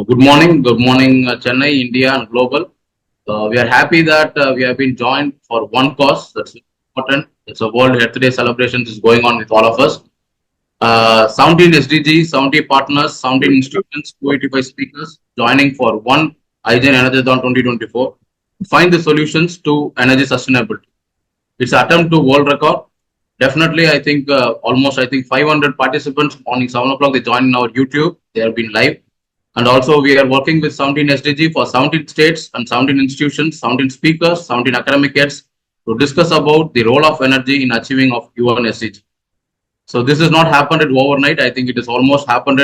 Good morning, Chennai, India, and global. We are happy that we have been joined for one cause that's important. It's a World Health Day celebrations is going on with all of us. 17 SDG, 70 partners, 17 institutions, 285 speakers joining for one IGN ENERGATHON 2024 to find the solutions to energy sustainability. It's an attempt to world record. Definitely, I think almost 500 participants morning 7 o'clock they join in our YouTube. They have been live. And also, we are working with 17 SDG for 17 states and 17 institutions, 17 speakers, 17 academic heads to discuss about the role of energy in achieving of UN SDG. So this has not happened overnight. I think it has almost happened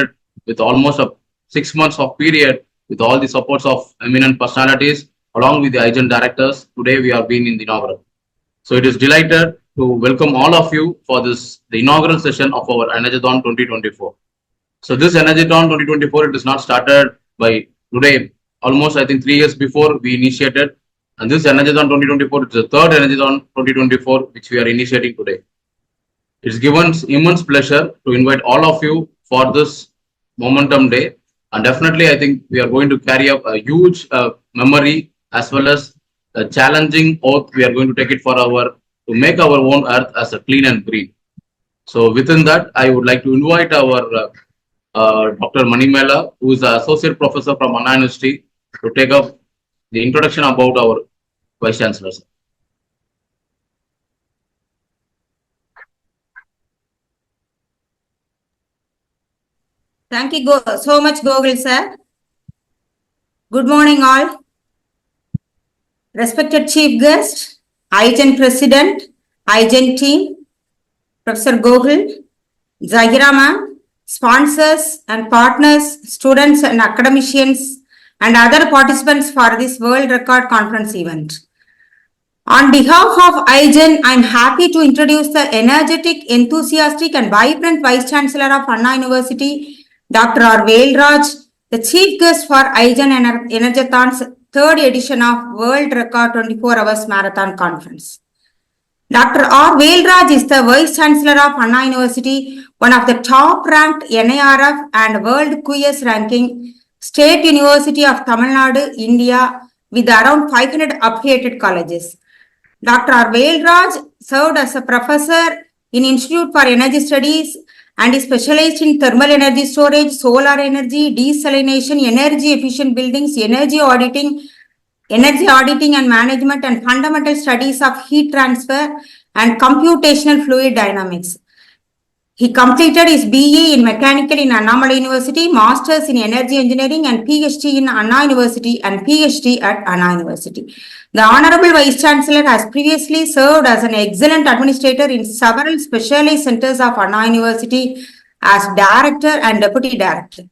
with almost a 6 months of period with all the supports of eminent personalities along with the agent directors. Today we are being in the inaugural. So it is delighted to welcome all of you for the inaugural session of our ENERGATHON 2024. So this ENERGATHON 2024, it is not started by today. Almost 3 years before we initiated. And this ENERGATHON 2024, it's the third ENERGATHON 2024 which we are initiating today. It's given immense pleasure to invite all of you for this momentum day. And definitely, I think we are going to carry up a huge memory as well as a challenging oath. We are going to take it for to make our own earth as a clean and green. So within that, I would like to invite our Dr. Manimela, who is the Associate Professor from Anna University, to take up the introduction about our Vice Chancellor. Thank you so much, Gogul sir. Good morning, all. Respected Chief Guest, IGEN President, IGEN team, Professor Gogul, Zahira ma'am, sponsors and partners, students and academicians, and other participants for this World Record Conference event. On behalf of IGEN, I am happy to introduce the energetic, enthusiastic, and vibrant Vice Chancellor of Anna University, Dr. R. Velraj, the Chief Guest for IGEN ENERGATHON's third edition of World Record 24 Hours Marathon Conference. Dr. R. Velraj is the Vice Chancellor of Anna University, one of the top-ranked NIRF and World QS ranking State University of Tamil Nadu, India, with around 500 affiliated colleges. Dr. R. Velraj served as a professor in Institute for Energy Studies and is specialized in thermal energy storage, solar energy, desalination, energy efficient buildings, energy auditing and management, and fundamental studies of heat transfer and computational fluid dynamics. He completed his BE in Mechanical in Annamalai University, Masters in Energy Engineering, and PhD in Anna University and PhD at Anna University. The Honorable Vice Chancellor has previously served as an excellent administrator in several specialized centers of Anna University as Director and Deputy Director.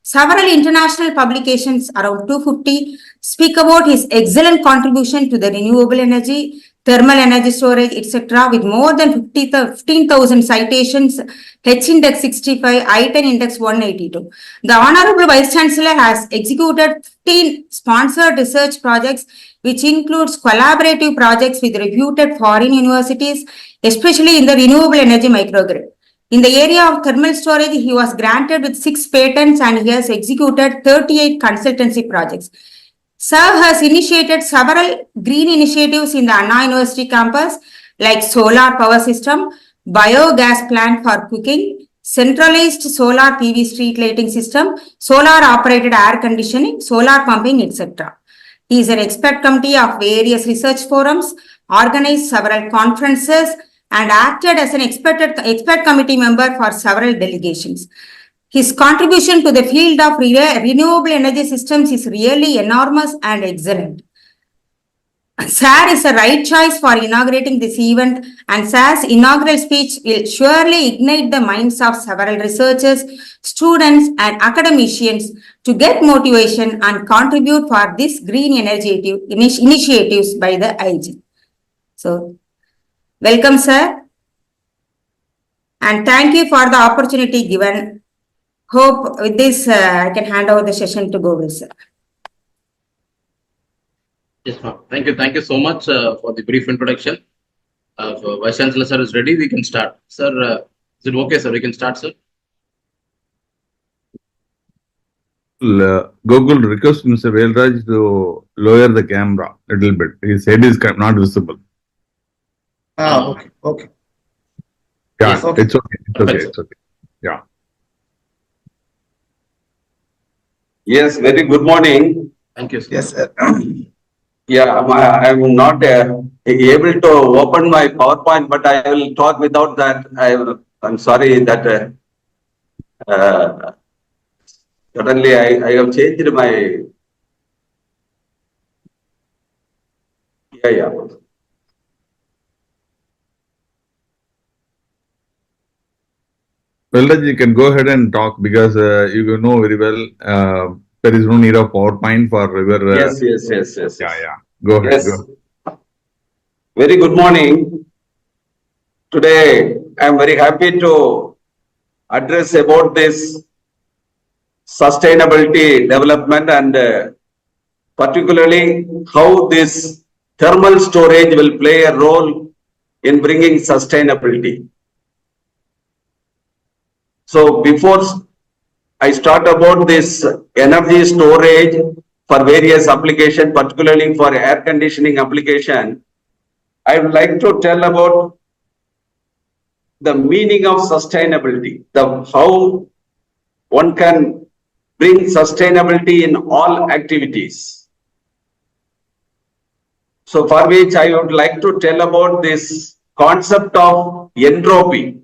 Several international publications, around 250, speak about his excellent contribution to the renewable energy, thermal energy storage, etc. with more than 15,000 citations, H-index 65, I-10 index 182. The Honorable Vice Chancellor has executed 15 sponsored research projects, which includes collaborative projects with reputed foreign universities, especially in the renewable energy microgrid. In the area of thermal storage, he was granted with 6 patents and he has executed 38 consultancy projects. Sir has initiated several green initiatives in the Anna University campus like solar power system, biogas plant for cooking, centralized solar PV street lighting system, solar operated air conditioning, solar pumping, etc. He is an expert committee of various research forums, organized several conferences, and acted as an expert committee member for several delegations. His contribution to the field of renewable energy systems is really enormous and excellent. Sir is the right choice for inaugurating this event, and Sir's inaugural speech will surely ignite the minds of several researchers, students, and academicians to get motivation and contribute for this green energy initiatives by the IGEN. So, welcome, sir, and thank you for the opportunity given. Hope with this I can hand over the session to Gogul, sir. Yes, ma'am. Thank you. Thank you so much for the brief introduction. Vice Chancellor, sir, is ready. We can start. Sir, is it okay, sir? We can start, sir. Gokul request Mr. Velraj to lower the camera a little bit. His head is not visible. Okay, okay. Yeah, Yes. Okay. it's okay. It's okay. It's okay. Yeah. Yes, very good morning. Thank you, sir. Yes, sir. Yeah, I'm not able to open my PowerPoint, but I will talk without that. I'm sorry that suddenly I have changed my. Yeah. Velraj, you can go ahead and talk because you know very well there is no need of PowerPoint for your. Yes. Yeah. Go ahead. Yes. Go ahead. Very good morning. Today, I'm very happy to address about this sustainability development and particularly how this thermal storage will play a role in bringing sustainability. So before I start about this energy storage for various applications, particularly for air conditioning application, I would like to tell about the meaning of sustainability, how one can bring sustainability in all activities. So for which I would like to tell about this concept of entropy.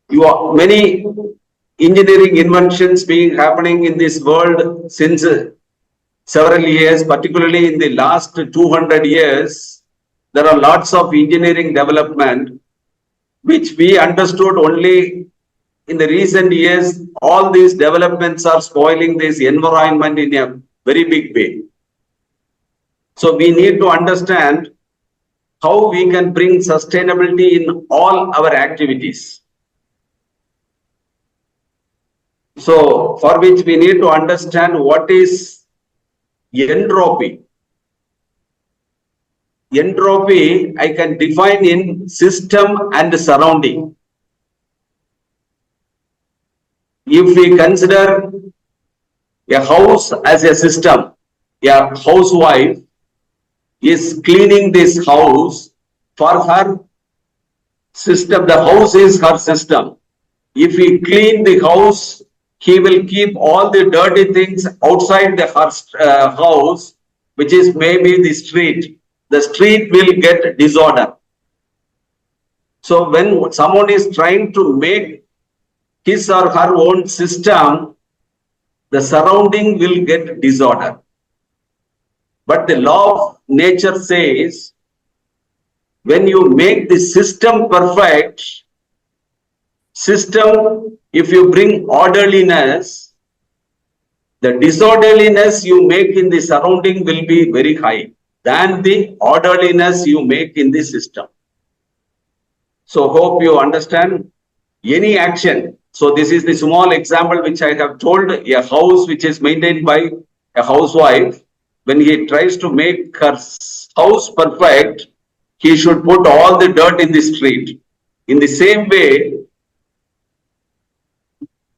Many engineering inventions being happening in this world since several years, particularly in the last 200 years. There are lots of engineering development which we understood only in the recent years. All these developments are spoiling this environment in a very big way. So we need to understand how we can bring sustainability in all our activities. So for which we need to understand what is entropy. Entropy I can define in system and surrounding. If we consider a house as a system, a housewife is cleaning this house for her system. The house is her system. If we clean the house, he will keep all the dirty things outside the house, which is maybe the street. The street will get disorder. So when someone is trying to make his or her own system, the surrounding will get disorder. But the law of nature says, when you make the system perfect, system, if you bring orderliness, the disorderliness you make in the surrounding will be very high than the orderliness you make in the system. So hope you understand any action. So this is the small example which I have told. A house which is maintained by a housewife, when he tries to make her house perfect, he should put all the dirt in the street. In the same way,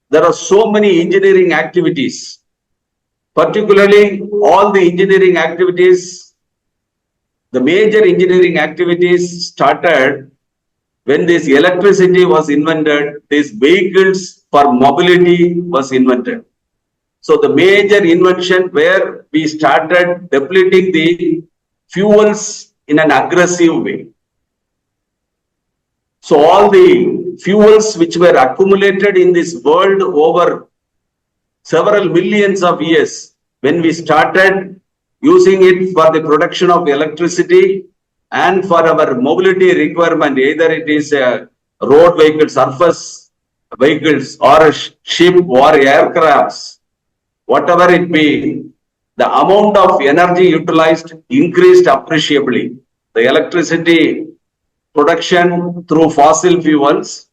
there are so many engineering activities, particularly all the engineering activities, the major engineering activities started when this electricity was invented, these vehicles for mobility was invented. So the major invention where we started depleting the fuels in an aggressive way. So all the fuels which were accumulated in this world over several millions of years, when we started using it for the production of electricity and for our mobility requirement, either it is a road vehicle, surface vehicles or a ship or aircrafts, whatever it be, the amount of energy utilized increased appreciably. The electricity production through fossil fuels,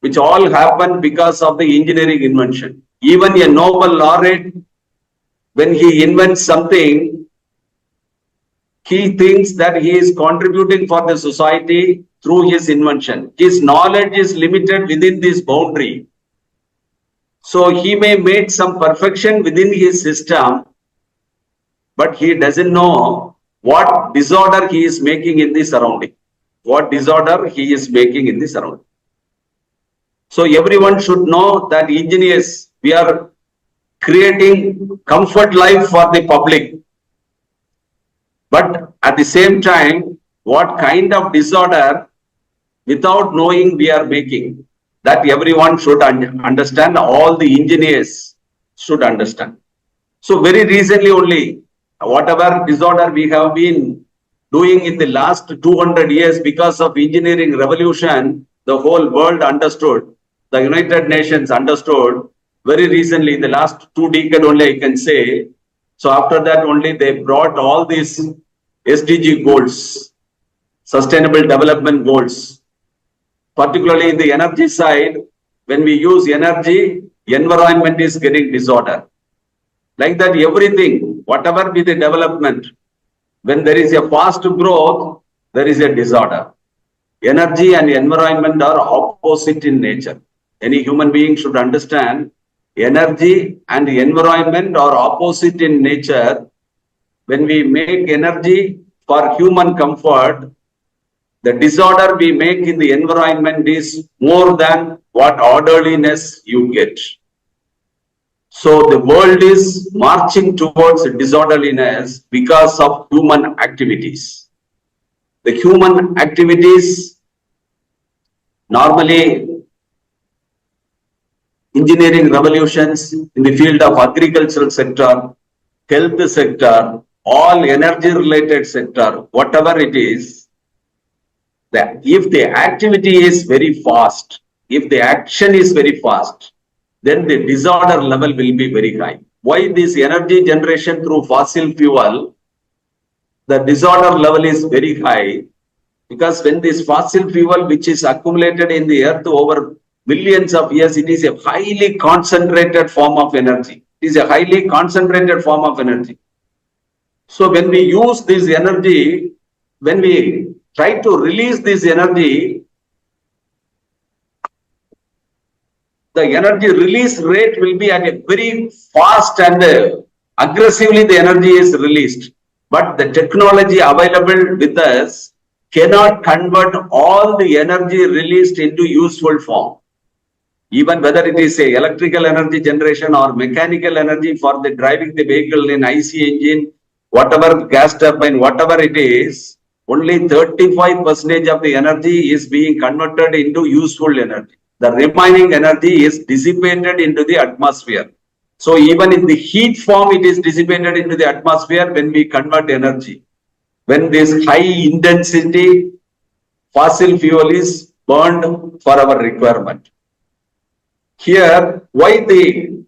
which all happened because of the engineering invention. Even a Nobel laureate, when he invents something, he thinks that he is contributing for the society through his invention. His knowledge is limited within this boundary. So he may make some perfection within his system, but he doesn't know what disorder he is making in the surrounding. What disorder he is making in the surrounding. So everyone should know that engineers, we are creating comfort life for the public. But at the same time, what kind of disorder without knowing we are making, that everyone should understand, all the engineers should understand. So very recently only, whatever disorder we have been doing in the last 200 years because of engineering revolution, the whole world understood, the United Nations understood very recently, in the last 2 decades only I can say. So after that only they brought all these SDG goals, sustainable development goals, particularly in the energy side. When we use energy, environment is getting disorder. Like that, everything, whatever be the development, when there is a fast growth, there is a disorder. Energy and environment are opposite in nature. Any human being should understand energy and environment are opposite in nature. When we make energy for human comfort, the disorder we make in the environment is more than what orderliness you get. So the world is marching towards disorderliness because of human activities. The human activities, normally engineering revolutions in the field of agricultural sector, health sector, all energy related sector, whatever it is, that if the activity is very fast, if the action is very fast, then the disorder level will be very high. Why this energy generation through fossil fuel, the disorder level is very high? Because when this fossil fuel which is accumulated in the earth over millions of years, it is a highly concentrated form of energy. It is a highly concentrated form of energy. So when we use this energy, when we try to release this energy, the energy release rate will be at a very fast and aggressively the energy is released. But the technology available with us cannot convert all the energy released into useful form. Even whether it is a electrical energy generation or mechanical energy for the driving the vehicle in IC engine, whatever gas turbine, whatever it is, only 35% of the energy is being converted into useful energy. The remaining energy is dissipated into the atmosphere. So even in the heat form, it is dissipated into the atmosphere when we convert energy. When this high intensity fossil fuel is burned for our requirement. Here, why the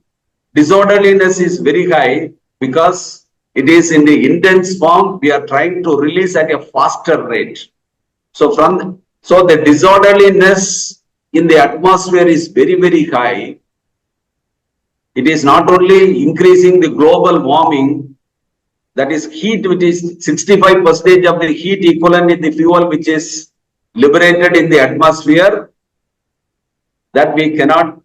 disorderliness is very high? Because it is in the intense form, we are trying to release at a faster rate. So the disorderliness in the atmosphere is very, very high. It is not only increasing the global warming, that is heat, which is 65% of the heat equivalent in the fuel which is liberated in the atmosphere, that we cannot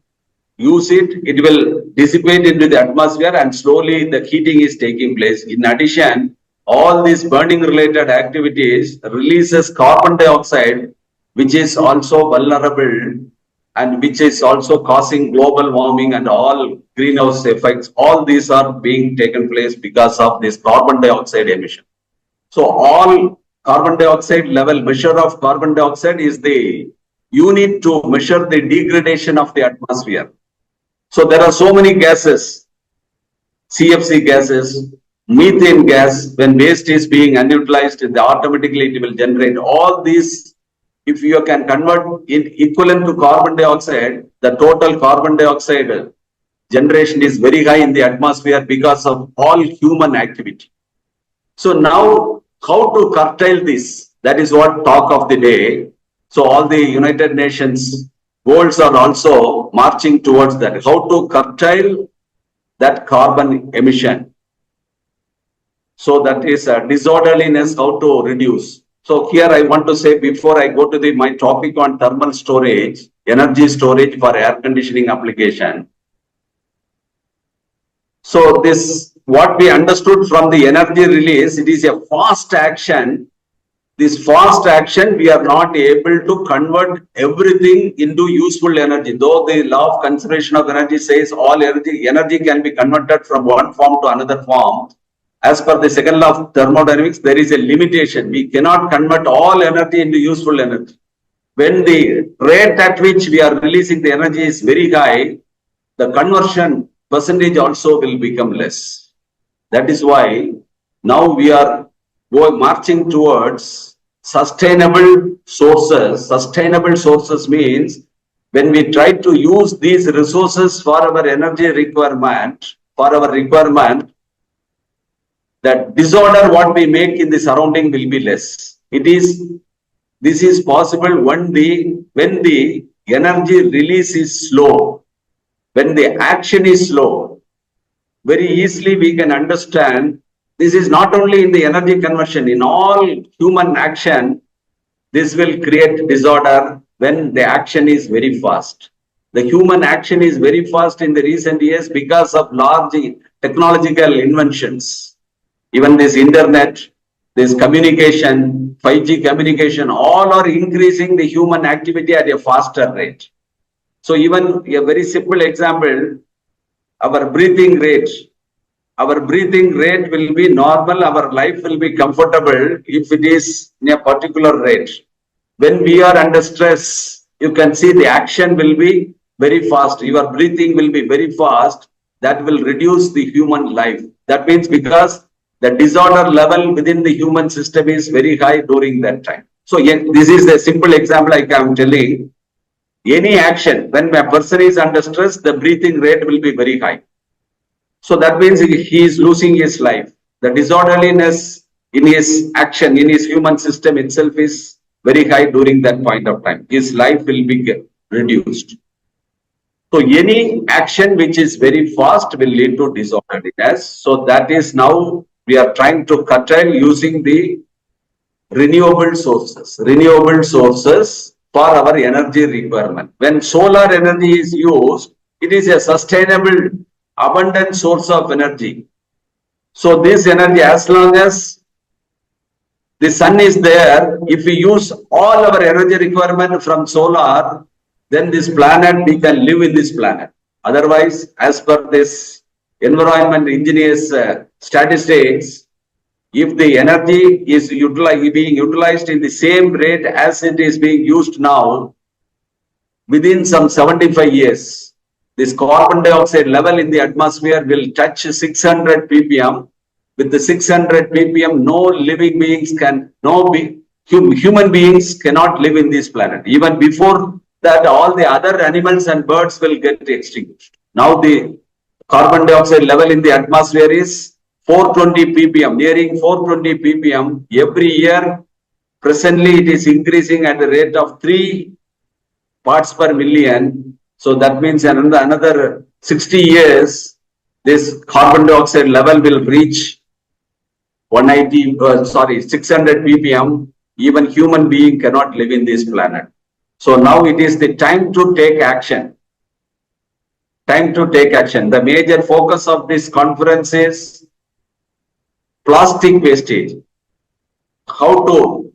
use it, it will dissipate into the atmosphere and slowly the heating is taking place. In addition, all these burning related activities releases carbon dioxide, which is also vulnerable and which is also causing global warming and all greenhouse effects. All these are being taken place because of this carbon dioxide emission. So all carbon dioxide level, measure of carbon dioxide is the unit to measure the degradation of the atmosphere. So there are so many gases, CFC gases, methane gas, when waste is being unutilized, automatically it will generate all these. If you can convert it equivalent to carbon dioxide, the total carbon dioxide generation is very high in the atmosphere because of all human activity. So now, how to curtail this? That is what talk of the day. So all the United Nations goals are also marching towards that. How to curtail that carbon emission. So that is a disorderliness, how to reduce. So here I want to say, before I go to my topic on thermal storage, energy storage for air conditioning application. So this, what we understood from the energy release, it is a fast action. This fast action, we are not able to convert everything into useful energy. Though the law of conservation of energy says all energy can be converted from one form to another form. As per the second law of thermodynamics, there is a limitation. We cannot convert all energy into useful energy. When the rate at which we are releasing the energy is very high, the conversion percentage also will become less. That is why now we are marching towards sustainable sources. Sustainable sources means when we try to use these resources for our energy requirement, that disorder what we make in the surrounding will be less. This is possible when the energy release is slow, when the action is slow. Very easily we can understand this is not only in the energy conversion, in all human action, this will create disorder when the action is very fast. The human action is very fast in the recent years because of large technological inventions. Even this internet, this communication, 5G communication, all are increasing the human activity at a faster rate. So even a very simple example, our breathing rate will be normal, our life will be comfortable if it is in a particular rate. When we are under stress, you can see the action will be very fast. Your breathing will be very fast. That will reduce the human life. That means because the disorder level within the human system is very high during that time. So this is the simple example I am telling. Any action, when a person is under stress, the breathing rate will be very high. So that means he is losing his life. The disorderliness in his action, in his human system itself is very high during that point of time. His life will be reduced. So any action which is very fast will lead to disorderliness. So that is now we are trying to curtail using the renewable sources for our energy requirement. When solar energy is used, it is a sustainable, abundant source of energy. So this energy, as long as the sun is there, if we use all our energy requirement from solar, then this planet, we can live in this planet. Otherwise, as per this environment engineers statistics, if the energy is being utilized in the same rate as it is being used now, within some 75 years, this carbon dioxide level in the atmosphere will touch 600 ppm. With the 600 ppm, human beings cannot live in this planet. Even before that, all the other animals and birds will get extinguished. Now the carbon dioxide level in the atmosphere is 420 ppm, nearing 420 ppm. Every year, presently it is increasing at the rate of 3 parts per million. So that means another 60 years, this carbon dioxide level will reach 600 ppm. Even human being cannot live in this planet. So now it is the time to take action. The major focus of this conference is plastic wastage. How to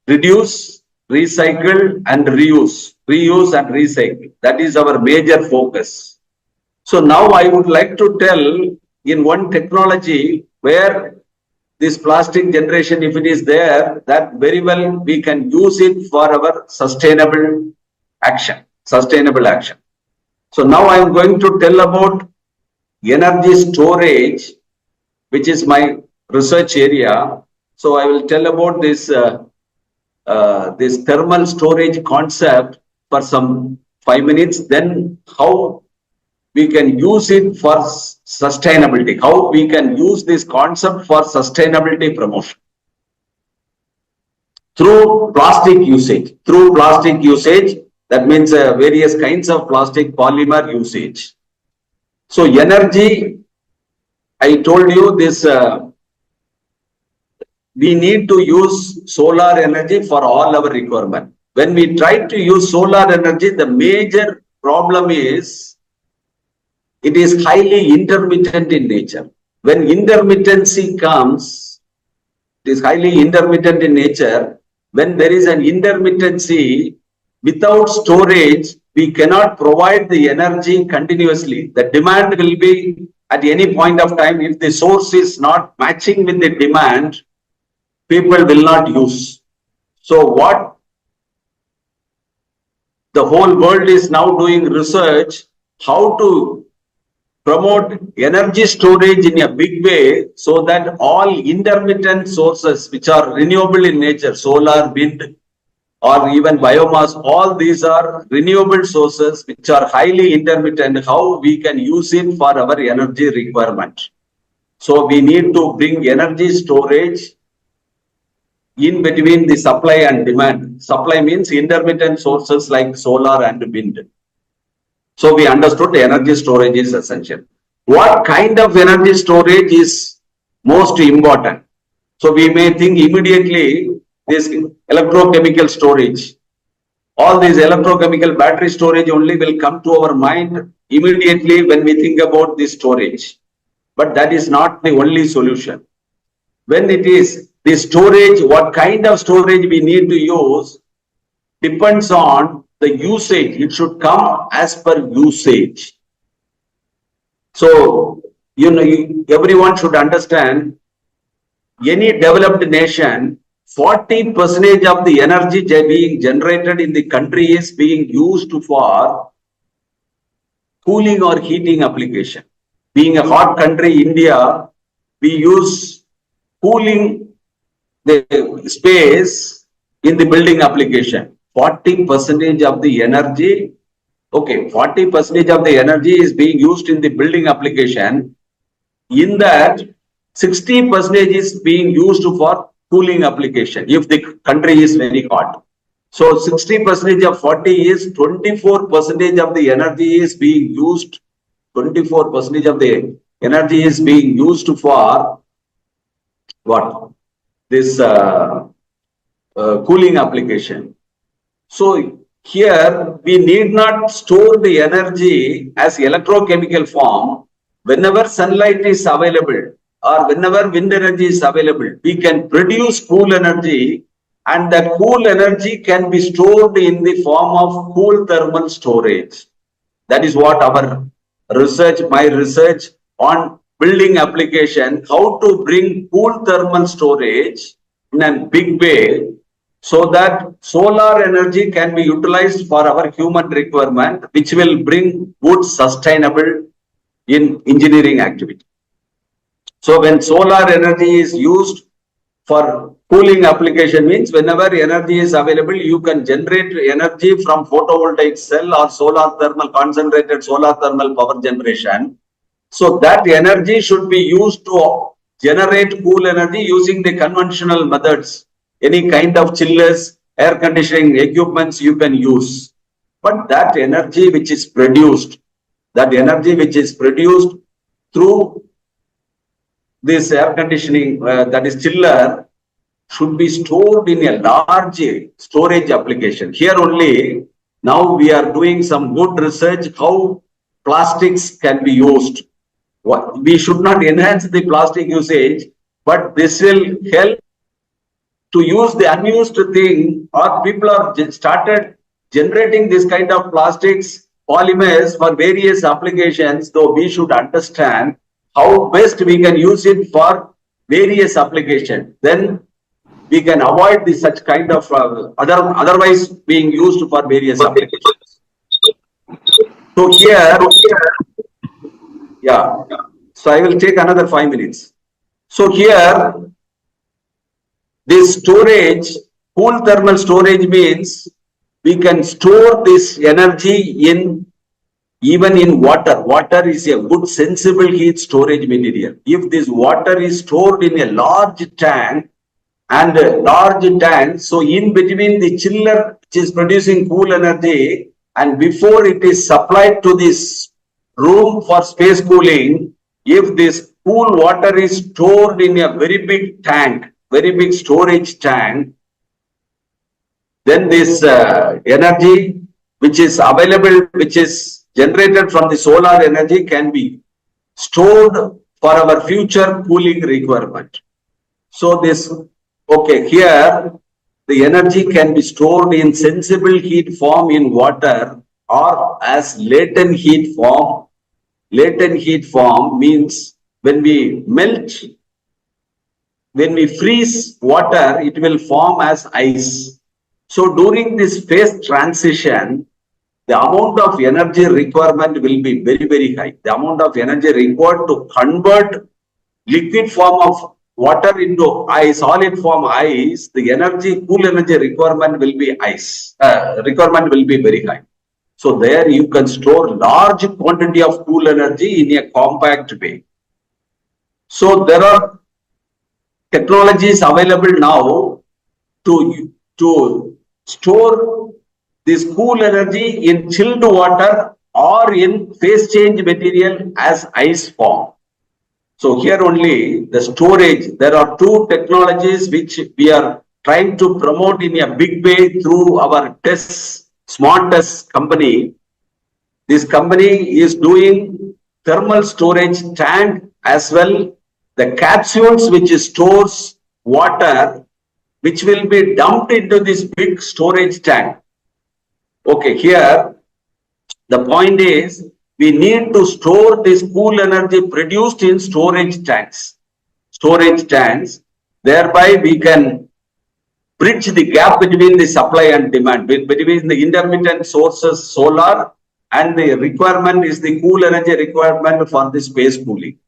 reduce, recycle and reuse and recycle. That is our major focus. So now I would like to tell in one technology where this plastic generation, if it is there, that very well we can use it for our sustainable action. So now I am going to tell about energy storage, which is my research area. So I will tell about this this thermal storage concept for some 5 minutes. Then how we can use it for sustainability, how we can use this concept for sustainability promotion through plastic usage. That means various kinds of plastic polymer usage. So energy, I told you this, we need to use solar energy for all our requirement. When we try to use solar energy, the major problem is it is highly intermittent in nature. When intermittency comes, it is highly intermittent in nature. When there is an intermittency, without storage, we cannot provide the energy continuously. The demand will be at any point of time. If the source is not matching with the demand, people will not use. So what the whole world is now doing research, how to promote energy storage in a big way so that all intermittent sources which are renewable in nature, solar, wind, or even biomass, all these are renewable sources which are highly intermittent, how we can use it for our energy requirement. So we need to bring energy storage in between the supply and demand. Supply means intermittent sources like solar and wind. So we understood the energy storage is essential. What kind of energy storage is most important? So we may think immediately this electrochemical storage. All these electrochemical battery storage only will come to our mind immediately when we think about this storage. But that is not the only solution. When it is the storage, what kind of storage we need to use depends on the usage. It should come as per usage. So, everyone should understand, any developed nation, 40% of the energy being generated in the country is being used for cooling or heating application. Being a hot country, India, we use cooling the space in the building application. 40% of the energy, 40% of the energy is being used in the building application. In that, 60% is being used for cooling application if the country is very hot. So 60% of 40 is 24% of the energy is being used. 24% of the energy is being used for what? This cooling application. So here we need not store the energy as electrochemical form. Whenever sunlight is available or whenever wind energy is available, we can produce cool energy, and that cool energy can be stored in the form of cool thermal storage. That is what our research, my research on building application, how to bring cool thermal storage in a big way so that solar energy can be utilized for our human requirement, which will bring good sustainable in engineering activity. So when solar energy is used for cooling application, means whenever energy is available, you can generate energy from photovoltaic cell or solar thermal, concentrated solar thermal power generation. So that energy should be used to generate cool energy using the conventional methods. Any kind of chillers, air conditioning equipments you can use. But that energy which is produced through this air conditioning, that is chiller, should be stored in a large storage application. Here only, now we are doing some good research how plastics can be used. We should not enhance the plastic usage, but this will help to use the unused thing, or people are started generating this kind of plastics, polymers for various applications. Though we should understand how best we can use it for various applications. Then we can avoid such kind of otherwise being used for various applications. So here, so I will take another 5 minutes. So here, this storage, cool thermal storage means we can store this energy even in water. Water is a good sensible heat storage material. If this water is stored in a large tank, so in between the chiller which is producing cool energy, and before it is supplied to this room for space cooling, if this cool water is stored in a very big tank, very big storage tank, then this energy which is available, which is generated from the solar energy can be stored for our future cooling requirement. So this, okay, here the energy can be stored in sensible heat form in water or as latent heat form. Latent heat form means when we melt, when we freeze water, it will form as ice. So during this phase transition, the amount of energy requirement will be very, very high. The amount of energy required to convert liquid form of water into ice, solid form ice, the energy, cool energy requirement will be requirement will be very high. So there you can store large quantity of cool energy in a compact way. So there are technologies available now to store this cool energy in chilled water or in phase change material as ice form. So here only the storage, there are two technologies which we are trying to promote in a big way through our smart test company. This company is doing thermal storage tank as well. The capsules which stores water, which will be dumped into this big storage tank. Okay, here the point is we need to store this cool energy produced in storage tanks. Storage tanks, thereby we can bridge the gap between the supply and demand, between the intermittent sources, solar, and the requirement is the cool energy requirement for the space cooling.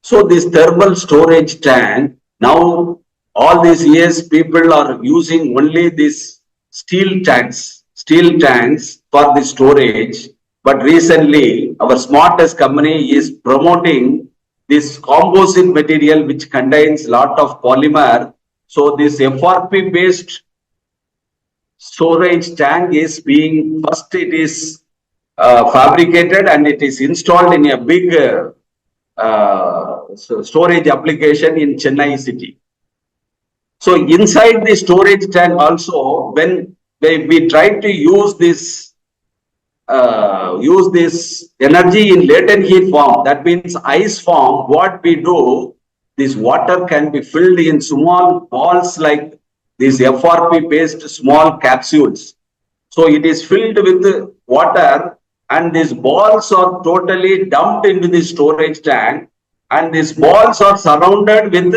So this thermal storage tank, now all these years people are using only these steel tanks for the storage. But recently our smartest company is promoting this composite material which contains lot of polymer. So this FRP based storage tank is being, first it is fabricated and it is installed in a big storage application in Chennai city. So inside the storage tank also, when we try to use this energy in latent heat form, that means ice form, what we do, this water can be filled in small balls like these FRP based small capsules. So it is filled with water and these balls are totally dumped into the storage tank, and these balls are surrounded with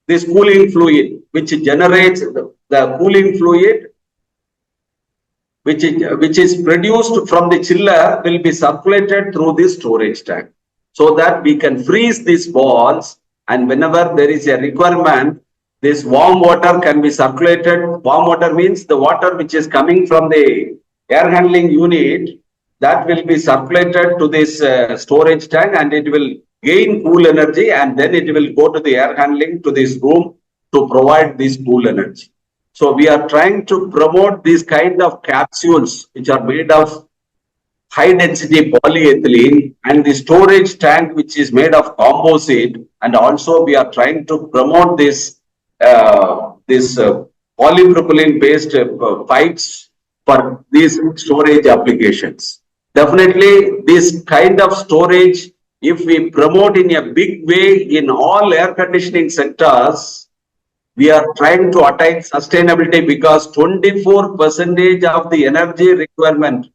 this cooling fluid, which generates the cooling fluid, which is produced from the chiller, will be circulated through this storage tank, so that we can freeze these balls, and whenever there is a requirement, this warm water can be circulated. Warm water means the water which is coming from the air handling unit, that will be circulated to this storage tank, and it will gain cool energy, and then it will go to the air handling to this room to provide this cool energy. So we are trying to promote these kind of capsules which are made of high density polyethylene, and the storage tank which is made of composite, and also we are trying to promote this polypropylene based pipes for these storage applications. Definitely this kind of storage, if we promote in a big way in all air conditioning sectors, we are trying to attain sustainability, because 24% of the energy requirement,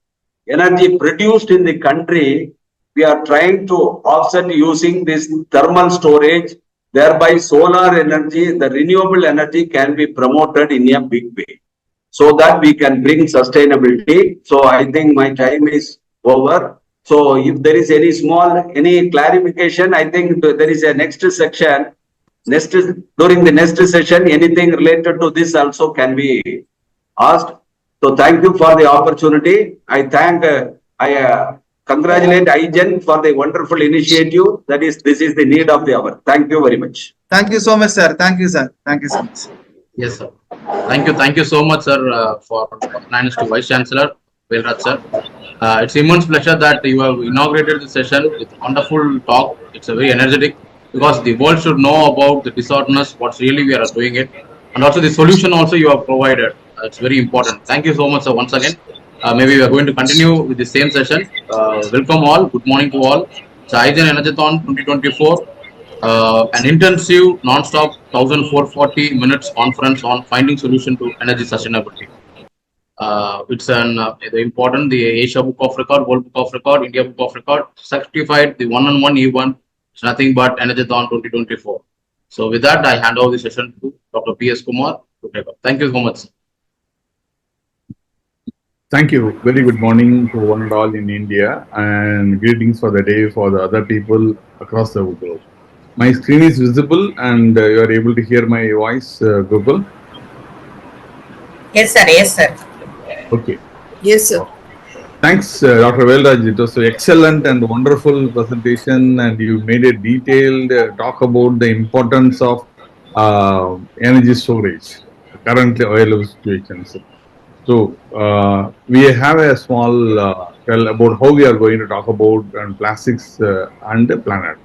energy produced in the country, we are trying to offset using this thermal storage. Thereby solar energy, the renewable energy can be promoted in a big way, so that we can bring sustainability. So I think my time is over. So if there is any clarification, I think there is a next section. During the next session, anything related to this also can be asked. So thank you for the opportunity. I congratulate IGEN for the wonderful initiative. This is the need of the hour. Thank you very much. Thank you so much, sir. Thank you, sir. Thank you so much. Yes, sir. Thank you so much, sir, for recognizing to Vice Chancellor Velraj, sir. It's immense pleasure that you have inaugurated the session with wonderful talk. It's a very energetic, because the world should know about the disorders, what's really we are doing it, and also the solution also you have provided. It's very important. Thank you so much, sir, once again. Maybe we are going to continue with the same session. Welcome all. Good morning to all. It's Hydrogen ENERGATHON 2024, an intensive, non-stop 1,440 minutes conference on finding solution to energy sustainability. It's an important, the Asia Book of Record, World Book of Record, India Book of Record, certified the one-on-one event. It's nothing but ENERGATHON 2024. So with that, I hand over the session to Dr. P.S. Kumar to take up. Thank you so much. Thank you. Very good morning to one and all in India, and greetings for the day for the other people across the globe. My screen is visible and you are able to hear my voice, Gopal? Yes, sir. Yes, sir. Okay. Yes, sir. Thanks, Dr. Velraj. It was an excellent and wonderful presentation, and you made a detailed talk about the importance of energy storage, currently available situations. So, we have a small tell about how we are going to talk about plastics and the planet.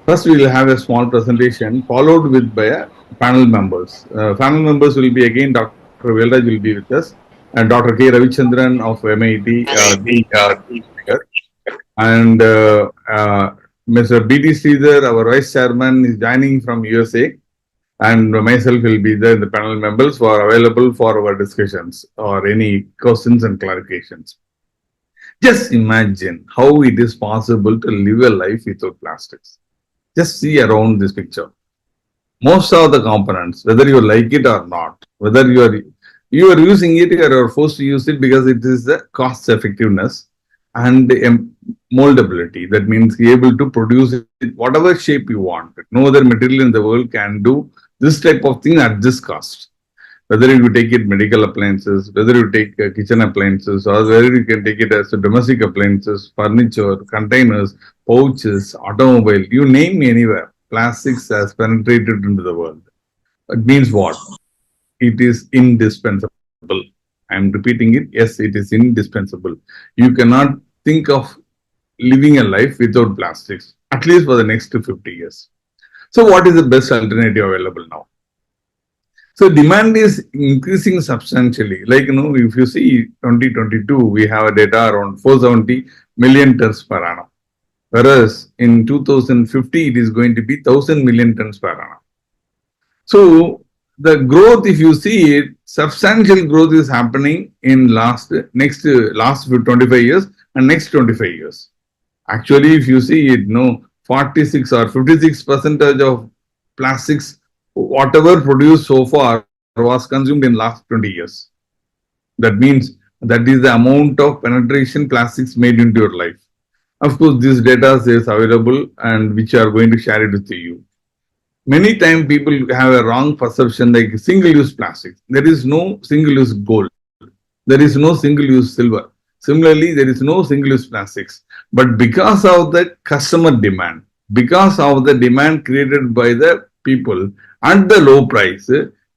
First, we will have a small presentation followed with by panel members. Panel members will be again Dr. Velraj will be with us, and Dr. K. Ravichandran of MIT, and Mr. B.T. Sridhar, our Vice Chairman, is joining from USA, and myself will be there. The panel members who are available for our discussions or any questions and clarifications. Just imagine how it is possible to live a life without plastics. Just see around this picture. Most of the components, whether you like it or not, whether you are using it or are forced to use it because it is the cost effectiveness and moldability. That means you're able to produce it whatever shape you want. No other material in the world can do this type of thing at this cost. Whether you take it medical appliances, whether you take kitchen appliances, or whether you can take it as domestic appliances, furniture, containers, pouches, automobile, you name me anywhere. Plastics has penetrated into the world. It means what? It is indispensable. I am repeating it. Yes, it is indispensable. You cannot think of living a life without plastics, at least for the next 50 years. So what is the best alternative available now? So demand is increasing substantially. Like, if you see 2022, we have a data around 470 million tons per annum. Whereas in 2050, it is going to be 1,000 million tons per annum. So the growth, if you see it, substantial growth is happening in last 25 years and next 25 years. Actually, if you see it, 46 or 56% of plastics, whatever produced so far, was consumed in last 20 years. That means that is the amount of penetration plastics made into your life. Of course, this data is available and which are going to share it with you. Many times people have a wrong perception like single-use plastics. There is no single-use gold. There is no single-use silver. Similarly, there is no single-use plastics. But because of the customer demand, because of the demand created by the people at the low price,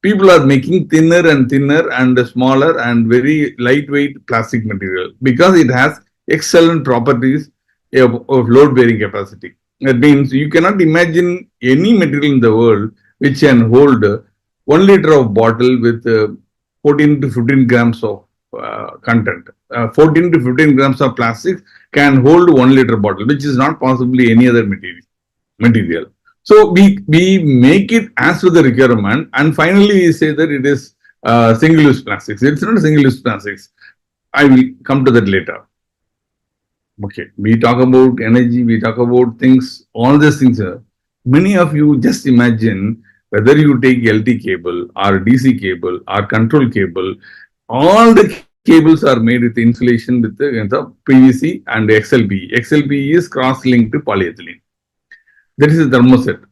people are making thinner and thinner and smaller and very lightweight plastic material because it has excellent properties of load-bearing capacity. That means you cannot imagine any material in the world which can hold 1 liter of bottle with 14 to 15 grams of content. 14 to 15 grams of plastic can hold 1 liter bottle, which is not possibly any other material. So we make it as per the requirement, and finally we say that it is single-use plastics. It's not single-use plastics. I will come to that later. Okay, we talk about energy, we talk about things, all these things. Many of you just imagine whether you take LT cable or DC cable or control cable, all the cables are made with insulation with the PVC and XLPE. XLPE is cross-linked to polyethylene. That is a thermoset.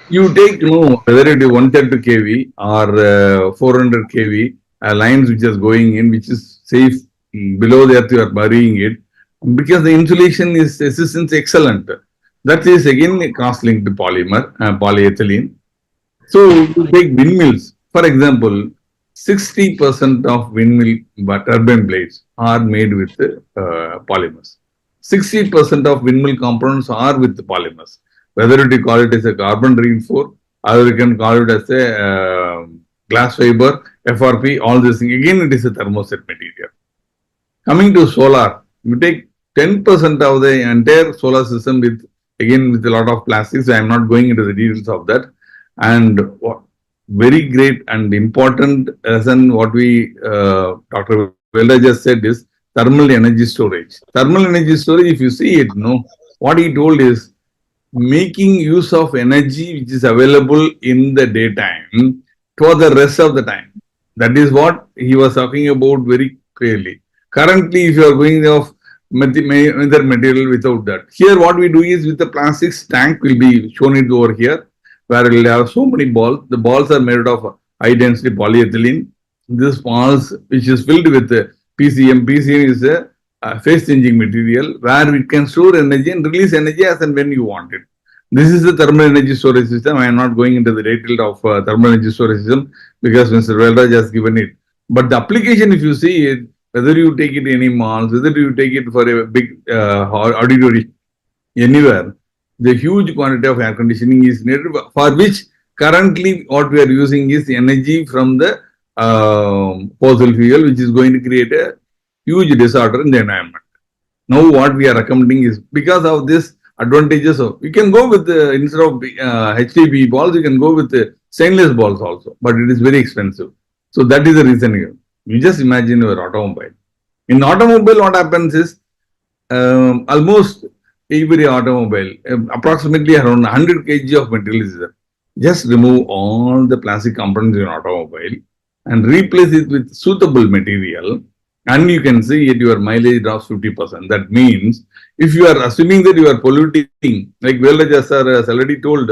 You take, whether it is 130 kV or 400 kV lines which is going in, which is safe below the earth, you are burying it because the insulation is resistance excellent. That is again cross-linked to polymer, polyethylene. So you take windmills, for example, 60% of windmill turbine blades are made with polymers. 60% of windmill components are with polymers. Whether you call it as a carbon reinforced, or you can call it as a glass fiber, FRP, all this thing. Again, it is a thermoset material. Coming to solar, you take 10% of the entire solar system with, again, with a lot of plastics. I am not going into the details of that. And very great and important lesson what we, Dr. Velda just said is thermal energy storage. Thermal energy storage, if you see it, no, what he told is making use of energy which is available in the daytime for the rest of the time. That is what he was talking about very clearly. Currently, if you are going of other material without that, here what we do is with the plastics tank will be shown it over here, where we will have so many balls. The balls are made of high density polyethylene. This balls which is filled with PCM. PCM is a phase changing material where we can store energy and release energy as and when you want it. This is the thermal energy storage system. I am not going into the detail of thermal energy storage system because Mr. Velraj has given it. But the application, if you see it, whether you take it any malls, whether you take it for a big auditorium, anywhere, the huge quantity of air conditioning is needed, for which currently what we are using is energy from the fossil fuel, which is going to create a huge disorder in the environment. Now what we are recommending is, because of this advantages of, you can go with instead of HDPE balls, you can go with stainless balls also, but it is very expensive. So that is the reason here. You just imagine your automobile. In automobile, what happens is almost every automobile, approximately around 100 kg of material is there. Just remove all the plastic components in automobile and replace it with suitable material, and you can see it, your mileage drops 50%. That means if you are assuming that you are polluting, like Velraj sir has already told,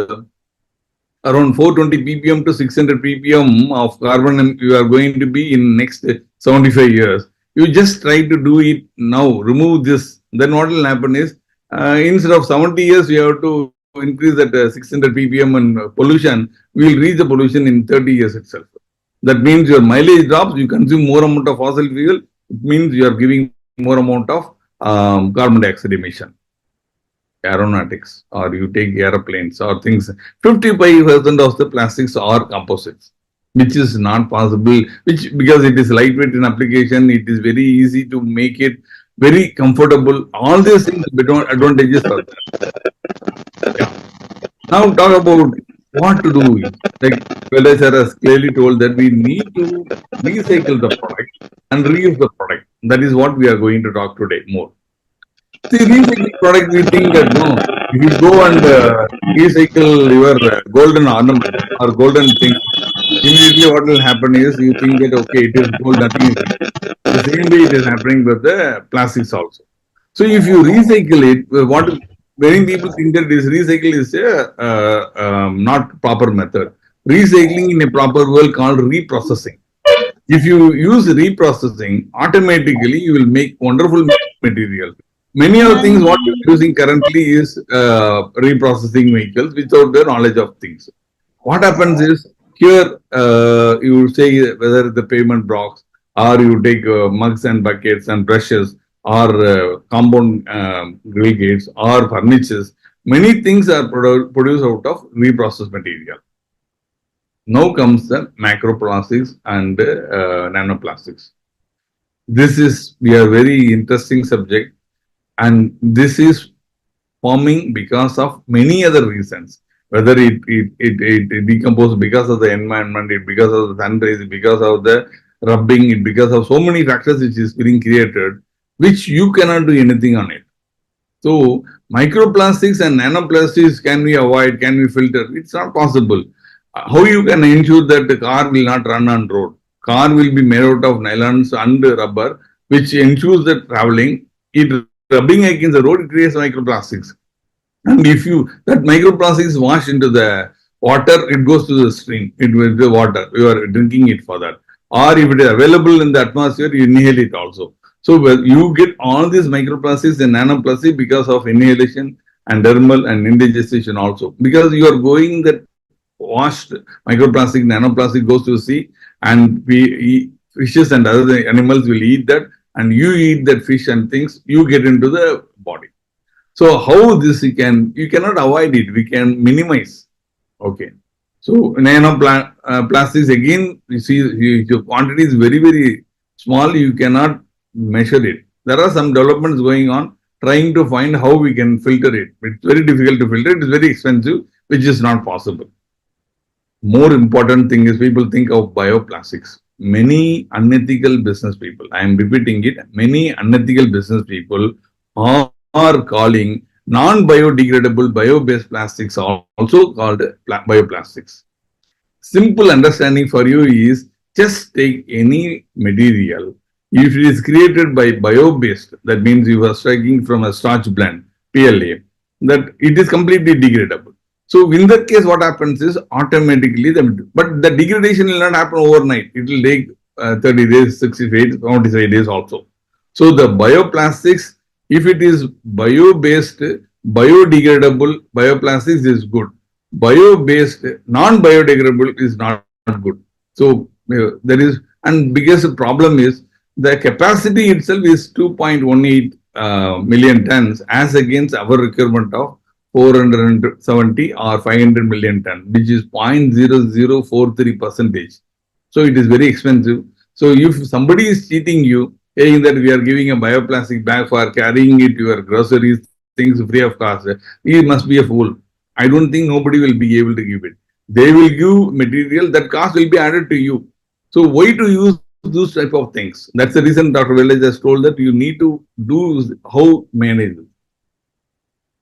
around 420 ppm to 600 ppm of carbon you are going to be in next 75 years. You just try to do it now, remove this. Then what will happen is, instead of 70 years, you have to increase that 600 ppm and pollution. We will reach the pollution in 30 years itself. That means your mileage drops, you consume more amount of fossil fuel. It means you are giving more amount of carbon dioxide emission. Aeronautics, or you take airplanes or things, 55% of the plastics are composites, which is not possible, which because it is lightweight in application, it is very easy to make it very comfortable. All these things, advantages are there. Yeah. Now talk about what to do. Like Velraj sir has clearly told that we need to recycle the product and reuse the product. That is what we are going to talk today more. See, recycling product, we think that no, if you go and recycle your golden ornament or golden thing, immediately what will happen is you think that okay, it is gold, nothing is there. The same way it is happening with the plastics also. So if you recycle it, what many people think that this recycle is a not proper method. Recycling in a proper world called reprocessing. If you use reprocessing, automatically you will make wonderful material. Many of the things what you're using currently is reprocessing vehicles without the knowledge of things. What happens is here you say whether the pavement blocks or you take mugs and buckets and brushes or compound grill gates or furnitures. Many things are produced out of reprocessed material. Now comes the macroplastics and nanoplastics. This is a very interesting subject, and this is forming because of many other reasons. Whether it decomposes because of the environment, it because of the sun rays, because of the rubbing, it because of so many factors which is being created, which you cannot do anything on it. So microplastics and nanoplastics, can we avoid? Can we filter? It's not possible. How you can ensure that the car will not run on road? Car will be made out of nylons and rubber, which ensures that traveling, it rubbing against the road, it creates microplastics. And if that microplastics wash into the water, it goes to the stream, it will be water, you are drinking it for that. Or if it is available in the atmosphere, you inhale it also. So you get all these microplastics and nanoplastics because of inhalation and dermal and indigestion also. Because you are going that washed microplastic, nanoplastic goes to the sea, and fishes and other animals will eat that, and you eat that fish and things, you get into the body. So how this you cannot avoid it, we can minimize. Okay. So nanoplastics again, you see, the quantity is very, very small, you cannot measure it. There are some developments going on trying to find how we can filter it. It's very difficult to filter. It is very expensive, which is not possible. More important thing is people think of bioplastics. Many unethical business people, I am repeating it, many unethical business people are calling non-biodegradable bio-based plastics also called bioplastics. Simple understanding for you is just take any material. If it is created by bio-based, that means you are striking from a starch blend, PLA, that it is completely degradable. So in that case, what happens is automatically, but the degradation will not happen overnight. It will take 30 days, 65, 45 days also. So the bioplastics, if it is bio-based, biodegradable bioplastics is good. Bio-based, non-biodegradable is not good. So there is, and biggest problem is the capacity itself is 2.18 million tons as against our requirement of 470 or 500 million ton, which is 0.0043%. So it is very expensive. So if somebody is cheating you, saying that we are giving a bioplastic bag for carrying it your groceries, things free of cost, he must be a fool. I don't think nobody will be able to give it. They will give material, that cost will be added to you. So why to use those type of things? That's the reason Dr. Velaj has told that you need to do how manage it.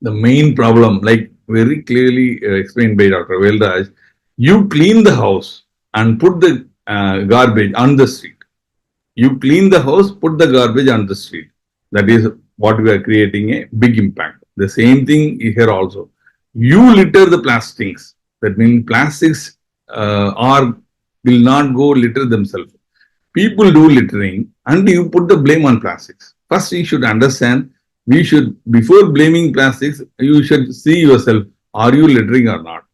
The main problem, like very clearly explained by Dr. Velraj, you clean the house and put the garbage on the street. You clean the house, put the garbage on the street. That is what we are creating a big impact. The same thing here also. You litter the plastics. That means plastics will not go litter themselves. People do littering and you put the blame on plastics. First, you should understand, we should, before blaming plastics, you should see yourself, are you littering or not?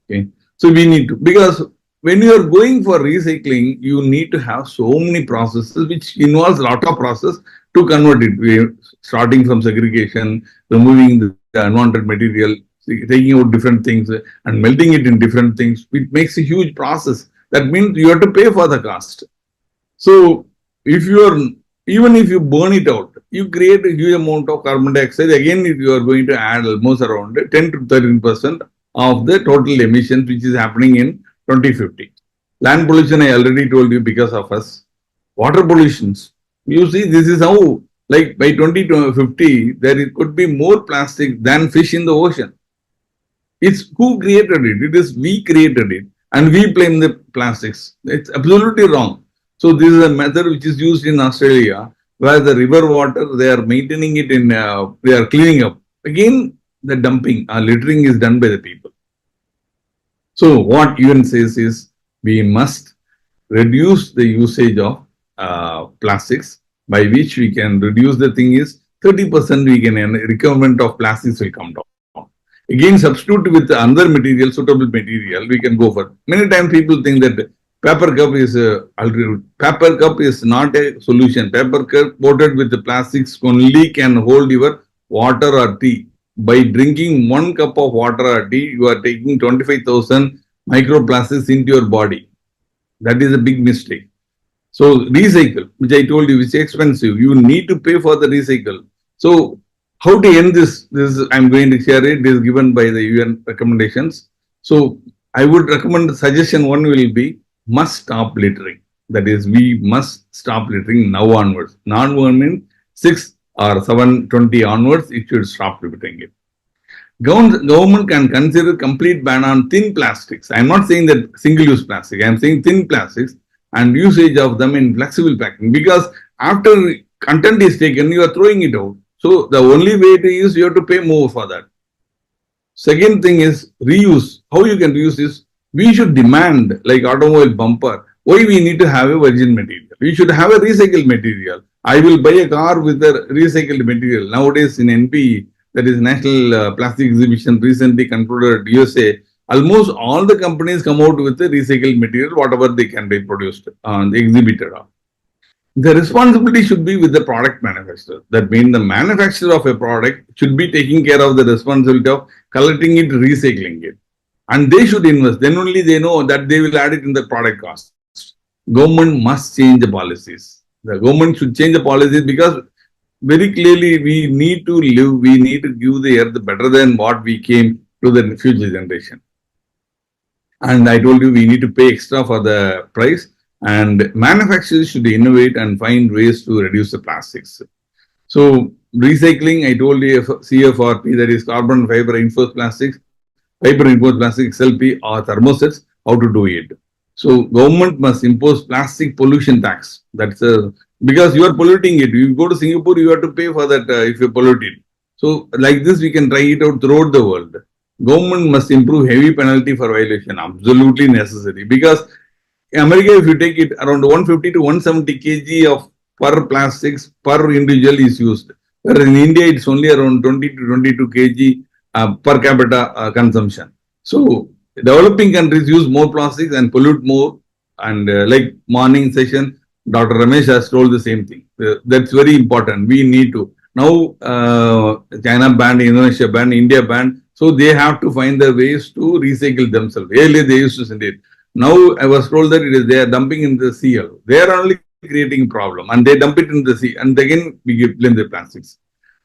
Okay. So we need to, because when you are going for recycling, you need to have so many processes which involves a lot of process to convert it. Starting from segregation, removing the unwanted material, taking out different things and melting it in different things. It makes a huge process. That means you have to pay for the cost. So if you are, even if you burn it out, you create a huge amount of carbon dioxide. Again, if you are going to add almost around 10 to 13% of the total emissions, which is happening in 2050. Land pollution, I already told you because of us. Water pollutions. You see, this is how, like by 2050, there could be more plastic than fish in the ocean. It's who created it? It is we created it and we blame the plastics. It's absolutely wrong. So this is a method which is used in Australia, where the river water, they are maintaining it in, they are cleaning up. Again, the dumping or littering is done by the people. So what UN says is, we must reduce the usage of plastics, by which we can reduce the thing is 30% we can, requirement of plastics will come down. Again, substitute with another material, suitable material, we can go for. Many times people think that paper cup is not a solution. Paper cup coated with the plastics only can hold your water or tea. By drinking 1 cup of water or tea, you are taking 25,000 microplastics into your body. That is a big mistake. So recycle, which I told you, is expensive. You need to pay for the recycle. So how to end this? This is, I'm going to share it. It is given by the UN recommendations. So I would recommend, suggestion one will be, must stop littering. That is, we must stop littering now onwards. Non-1 means 6 or 7:20 onwards, it should stop littering it. Government can consider complete ban on thin plastics. I am not saying that single-use plastic. I am saying thin plastics and usage of them in flexible packaging. Because after content is taken, you are throwing it out. So the only way to use, you have to pay more for that. Second thing is reuse. How you can reuse is, we should demand, like automobile bumper, why we need to have a virgin material? We should have a recycled material. I will buy a car with a recycled material. Nowadays in NPE, that is National Plastic Exhibition, recently concluded USA, almost all the companies come out with a recycled material, whatever they can be produced and exhibited on. The responsibility should be with the product manufacturer. That means the manufacturer of a product should be taking care of the responsibility of collecting it, recycling it. And they should invest. Then only they know that they will add it in the product cost. Government must change the policies. The government should change the policies because very clearly we need to live, we need to give the earth better than what we came to the future generation. And I told you we need to pay extra for the price, and manufacturers should innovate and find ways to reduce the plastics. So recycling, I told you CFRP, that is carbon fiber reinforced plastics, XLP or thermosets, how to do it. So government must impose plastic pollution tax. That's because you are polluting it. You go to Singapore, you have to pay for that if you pollute it. So like this, we can try it out throughout the world. Government must improve heavy penalty for violation. Absolutely necessary. Because in America, if you take it, around 150 to 170 kg of per plastics per individual is used. Whereas in India, it's only around 20 to 22 kg per capita consumption. So developing countries use more plastics and pollute more. And like morning session, Dr. Ramesh has told the same thing. That's very important. We need to. Now, China banned, Indonesia banned, India banned. So they have to find the ways to recycle themselves. Earlier they used to send it. Now I was told that they are dumping in the sea. They are only creating problem and they dump it in the sea and again we blame the plastics.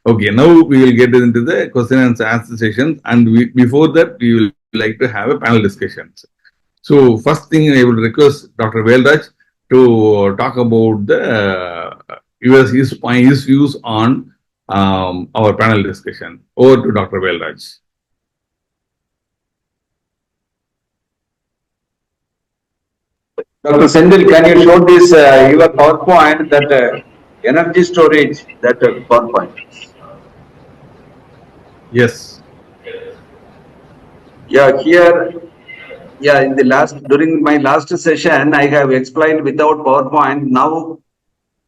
Okay, now we will get into the question and answer sessions, and before that we will like to have a panel discussion. So first thing I will request Dr. Velraj to talk about his views on our panel discussion. Over to Dr. Velraj. Dr. Sendil, can you show this your PowerPoint, that energy storage, that PowerPoint? Yes. Yeah, here, yeah, in the during my last session, I have explained without PowerPoint. Now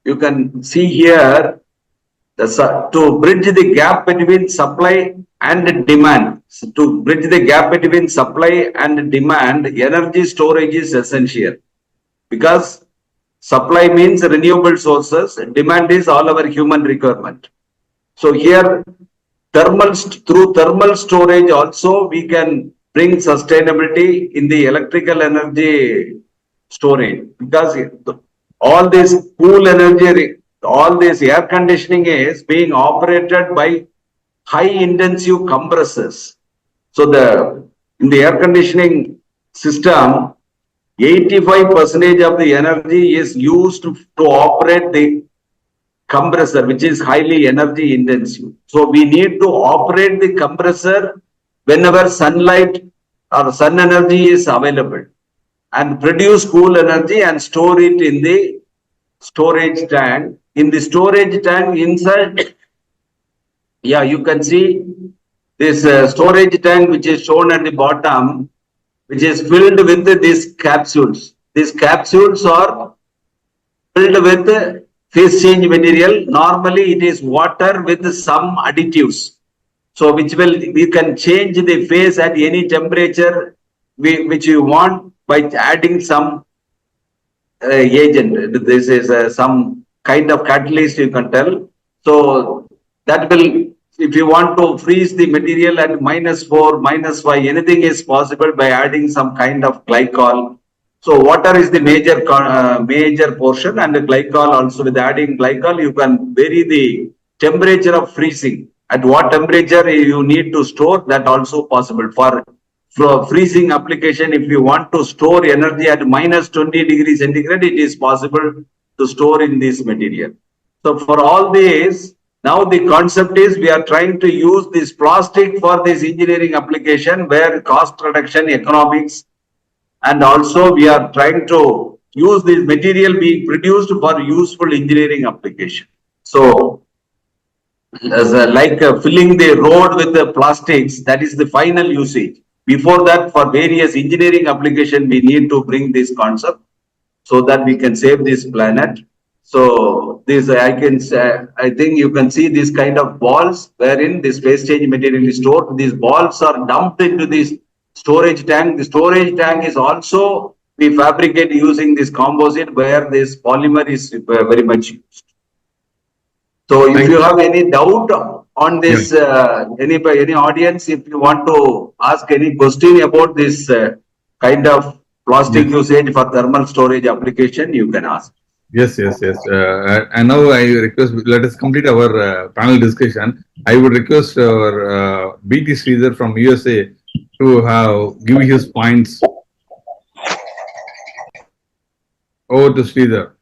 you can see here to bridge the gap between supply and demand. So to bridge the gap between supply and demand, energy storage is essential. Because supply means renewable sources, demand is all our human requirement. So here, through thermal storage also we can bring sustainability in the electrical energy storage. Because all this cool energy, all this air conditioning is being operated by high intensive compressors. So in the air conditioning system, 85% of the energy is used to operate the compressor, which is highly energy intensive. So we need to operate the compressor whenever sunlight or sun energy is available and produce cool energy and store it in the storage tank. In the storage tank inside, yeah, you can see this storage tank which is shown at the bottom, which is filled with these capsules. These capsules are filled with phase change material. Normally it is water with some additives. So we can change the phase at any temperature which you want by adding some agent. This is some kind of catalyst, you can tell. So that will, if you want to freeze the material at -4, -5, anything is possible by adding some kind of glycol. So water is the major portion, and the glycol also. With adding glycol, you can vary the temperature of freezing. At what temperature you need to store, that also possible. For freezing application, if you want to store energy at -20 degrees centigrade, it is possible to store in this material. So for all this, now the concept is we are trying to use this plastic for this engineering application where cost reduction, economics, and also we are trying to use this material being produced for useful engineering application. So like filling the road with the plastics, that is the final usage. Before that, for various engineering application, we need to bring this concept so that we can save this planet. So this I think you can see this kind of balls wherein this phase change material is stored. These balls are dumped into this storage tank. The storage tank is also we fabricate using this composite where this polymer is very much used. So if you have any doubt on this, any audience, if you want to ask any question about this kind of plastic usage for thermal storage application, you can ask. Yes, yes, yes. And now I request, let us complete our panel discussion. I would request our BT Sridhar from USA to give his points. Over to Sridhar.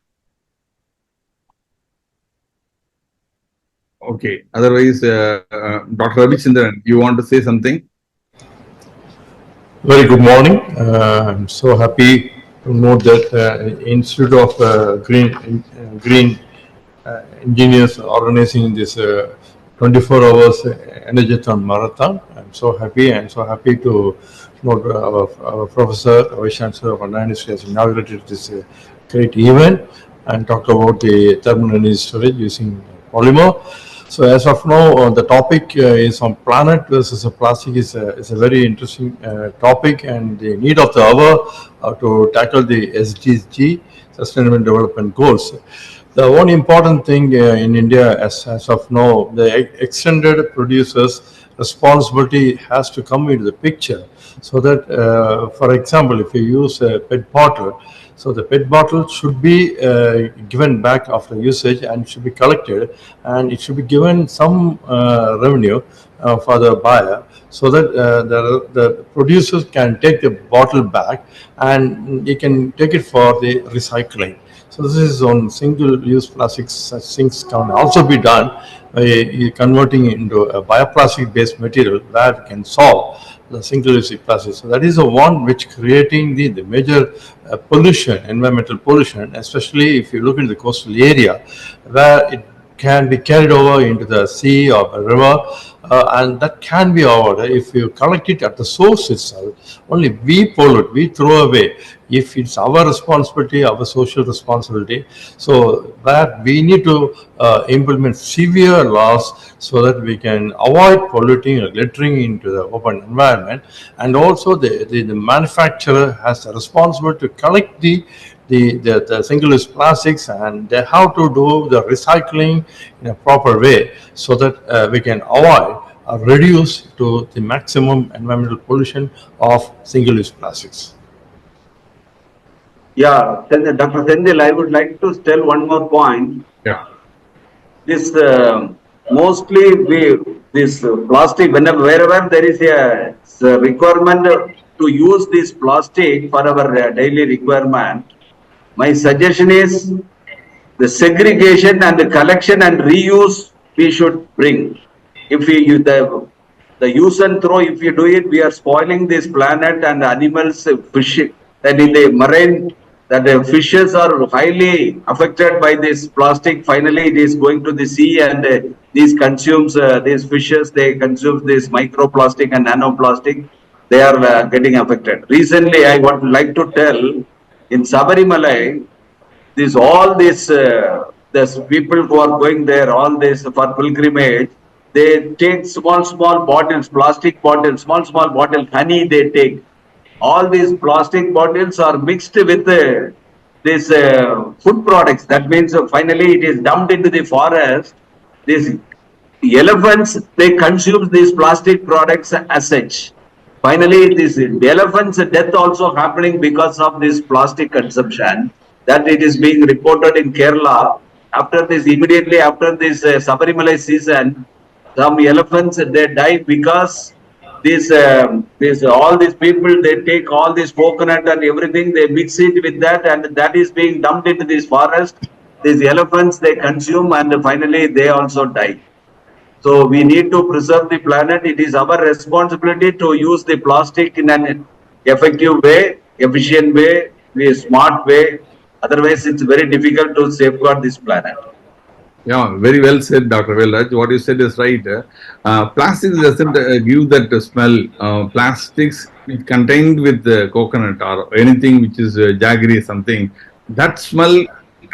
Okay. Otherwise, Dr. Abhichandran, you want to say something? Very good morning. I'm so happy to note that Institute of Green Engineers organizing this 24 hours ENERGATHON marathon. I'm so happy. I'm so happy to note our professor, Vice Chancellor of Anna University has inaugurated this great event and talked about the thermal energy storage using polymer. So as of now, the topic is on planet versus plastic is a very interesting topic and the need of the hour to tackle the SDG, Sustainable Development Goals. The one important thing in India as of now, the extended producers' responsibility has to come into the picture. So that, for example, if you use a PET bottle, so the PET bottle should be given back after usage and should be collected, and it should be given some revenue for the buyer, so that the producers can take the bottle back and they can take it for the recycling. So this is on single-use plastics. Such things can also be done by converting into a bioplastic-based material where we can solve the single-use plastic. So that is the one which creating the major pollution, environmental pollution, especially if you look into the coastal area where it can be carried over into the sea or a river, and that can be avoided if you collect it at the source itself. Only we pollute, we throw away. If it's our responsibility, our social responsibility, so that we need to implement severe laws so that we can avoid polluting or littering into the open environment. And also the manufacturer has a responsibility to collect the single-use plastics, and they have to do the recycling in a proper way so that we can avoid or reduce to the maximum environmental pollution of single-use plastics. Yeah, Dr. Sendil, I would like to tell one more point. Yeah. This mostly this plastic, wherever there is a requirement to use this plastic for our daily requirement, my suggestion is the segregation and the collection and reuse we should bring. If we the use and throw, if you do it, we are spoiling this planet and animals, fish, and in the marine, that the fishes are highly affected by this plastic. Finally, it is going to the sea, and these consumes these fishes. They consume this microplastic and nanoplastic. They are getting affected. Recently, I would like to tell in Sabarimala, this all these people who are going there, all this for pilgrimage, they take small bottles, plastic bottles, small bottle honey. They take all these plastic bottles are mixed with these food products. That means finally it is dumped into the forest. These elephants, they consume these plastic products as such. Finally, the elephants' death also happening because of this plastic consumption. That it is being reported in Kerala. After this, immediately after this Sabarimala season, some elephants they die because this all these people, they take all this coconut and everything, they mix it with that, and that is being dumped into this forest. These elephants, they consume, and finally they also die. So we need to preserve the planet. It is our responsibility to use the plastic in an effective way, efficient way, a smart way. Otherwise, it's very difficult to safeguard this planet. Yeah, very well said, Dr. Velraj. What you said is right. Plastics doesn't give that smell. Plastics contained with coconut or anything which is jaggery, something, that smell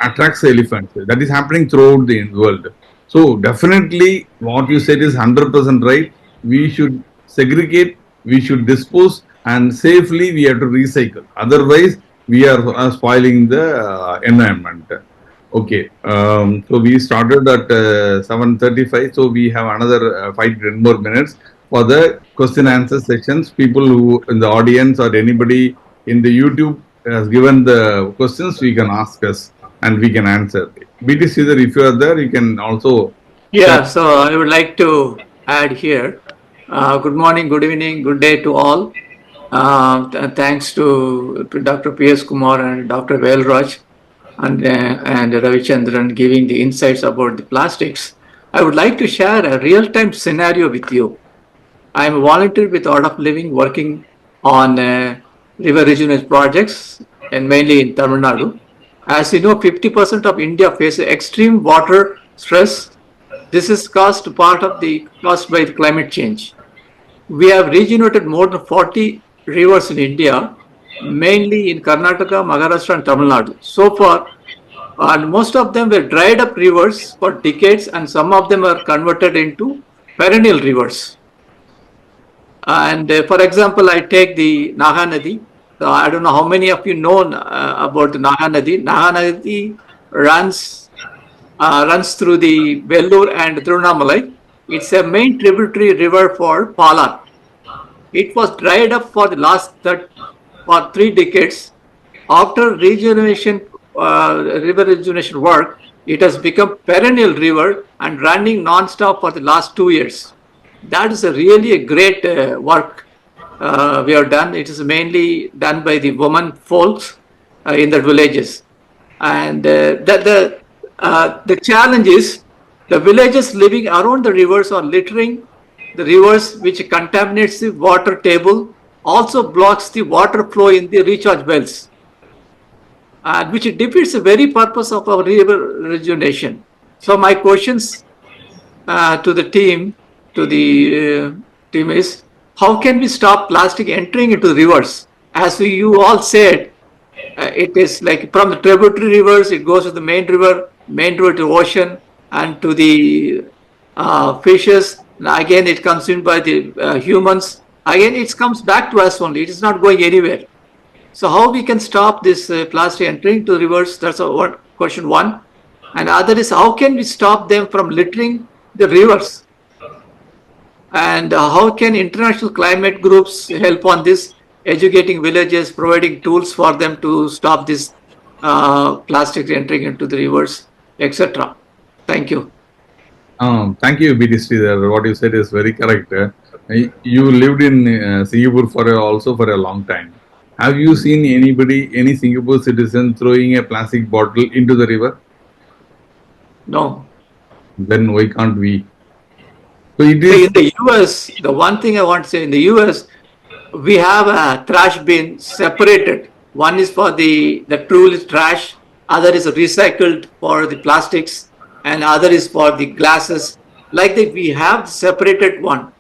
attracts elephants. That is happening throughout the world. So definitely what you said is 100% right. We should segregate, we should dispose, and safely we have to recycle. Otherwise, we are spoiling the environment. Okay, so we started at 7:35, so we have another 5-10 more minutes for the question answer sections. People who in the audience or anybody in the YouTube has given the questions, we can ask us. and we can answer. BT Sridhar, if you are there, you can also. Yeah, so I would like to add here. Good morning, good evening, good day to all. Thanks to Dr. P.S. Kumar and Dr. Velraj and Ravichandran giving the insights about the plastics. I would like to share a real-time scenario with you. I am a volunteer with Art of Living working on river rejuvenation projects and mainly in Tamil Nadu. As you know, 50% of India faces extreme water stress. This is caused by the climate change. We have regenerated more than 40 rivers in India, mainly in Karnataka, Maharashtra, and Tamil Nadu. So far, and most of them were dried up rivers for decades, and some of them are converted into perennial rivers. And for example, I take the Naga Nadi. So I don't know how many of you know about the Naga Nadi. Naga Nadi runs through the Vellore and Tiruvannamalai. It's a main tributary river for Palar. It was dried up for the for 3 decades. After river rejuvenation work, it has become perennial river and running non-stop for the last 2 years. That is really a great work we have done. It is mainly done by the women folks in the villages. And the challenge is the villages living around the rivers are littering the rivers, which contaminates the water table, also blocks the water flow in the recharge wells, which defeats the very purpose of our river rejuvenation. So my questions to the team is, how can we stop plastic entering into the rivers? As you all said, it is like from the tributary rivers, it goes to the main river to ocean, and to the fishes. Again, it consumed by the humans. Again, it comes back to us only. It is not going anywhere. So how we can stop this plastic entering to the rivers? That's question one. And other is, how can we stop them from littering the rivers? And how can international climate groups help on this, educating villages, providing tools for them to stop this plastic entering into the rivers, etc. Thank you. Thank you, BT Sridhar. What you said is very correct. You lived in Singapore also for a long time. Have you seen any Singapore citizen throwing a plastic bottle into the river? No. Then why can't we? So it is in the US, the one thing I want to say, in the US, we have a trash bin separated. One is for the truly trash, other is recycled for the plastics, and other is for the glasses. Like that, we have separated one.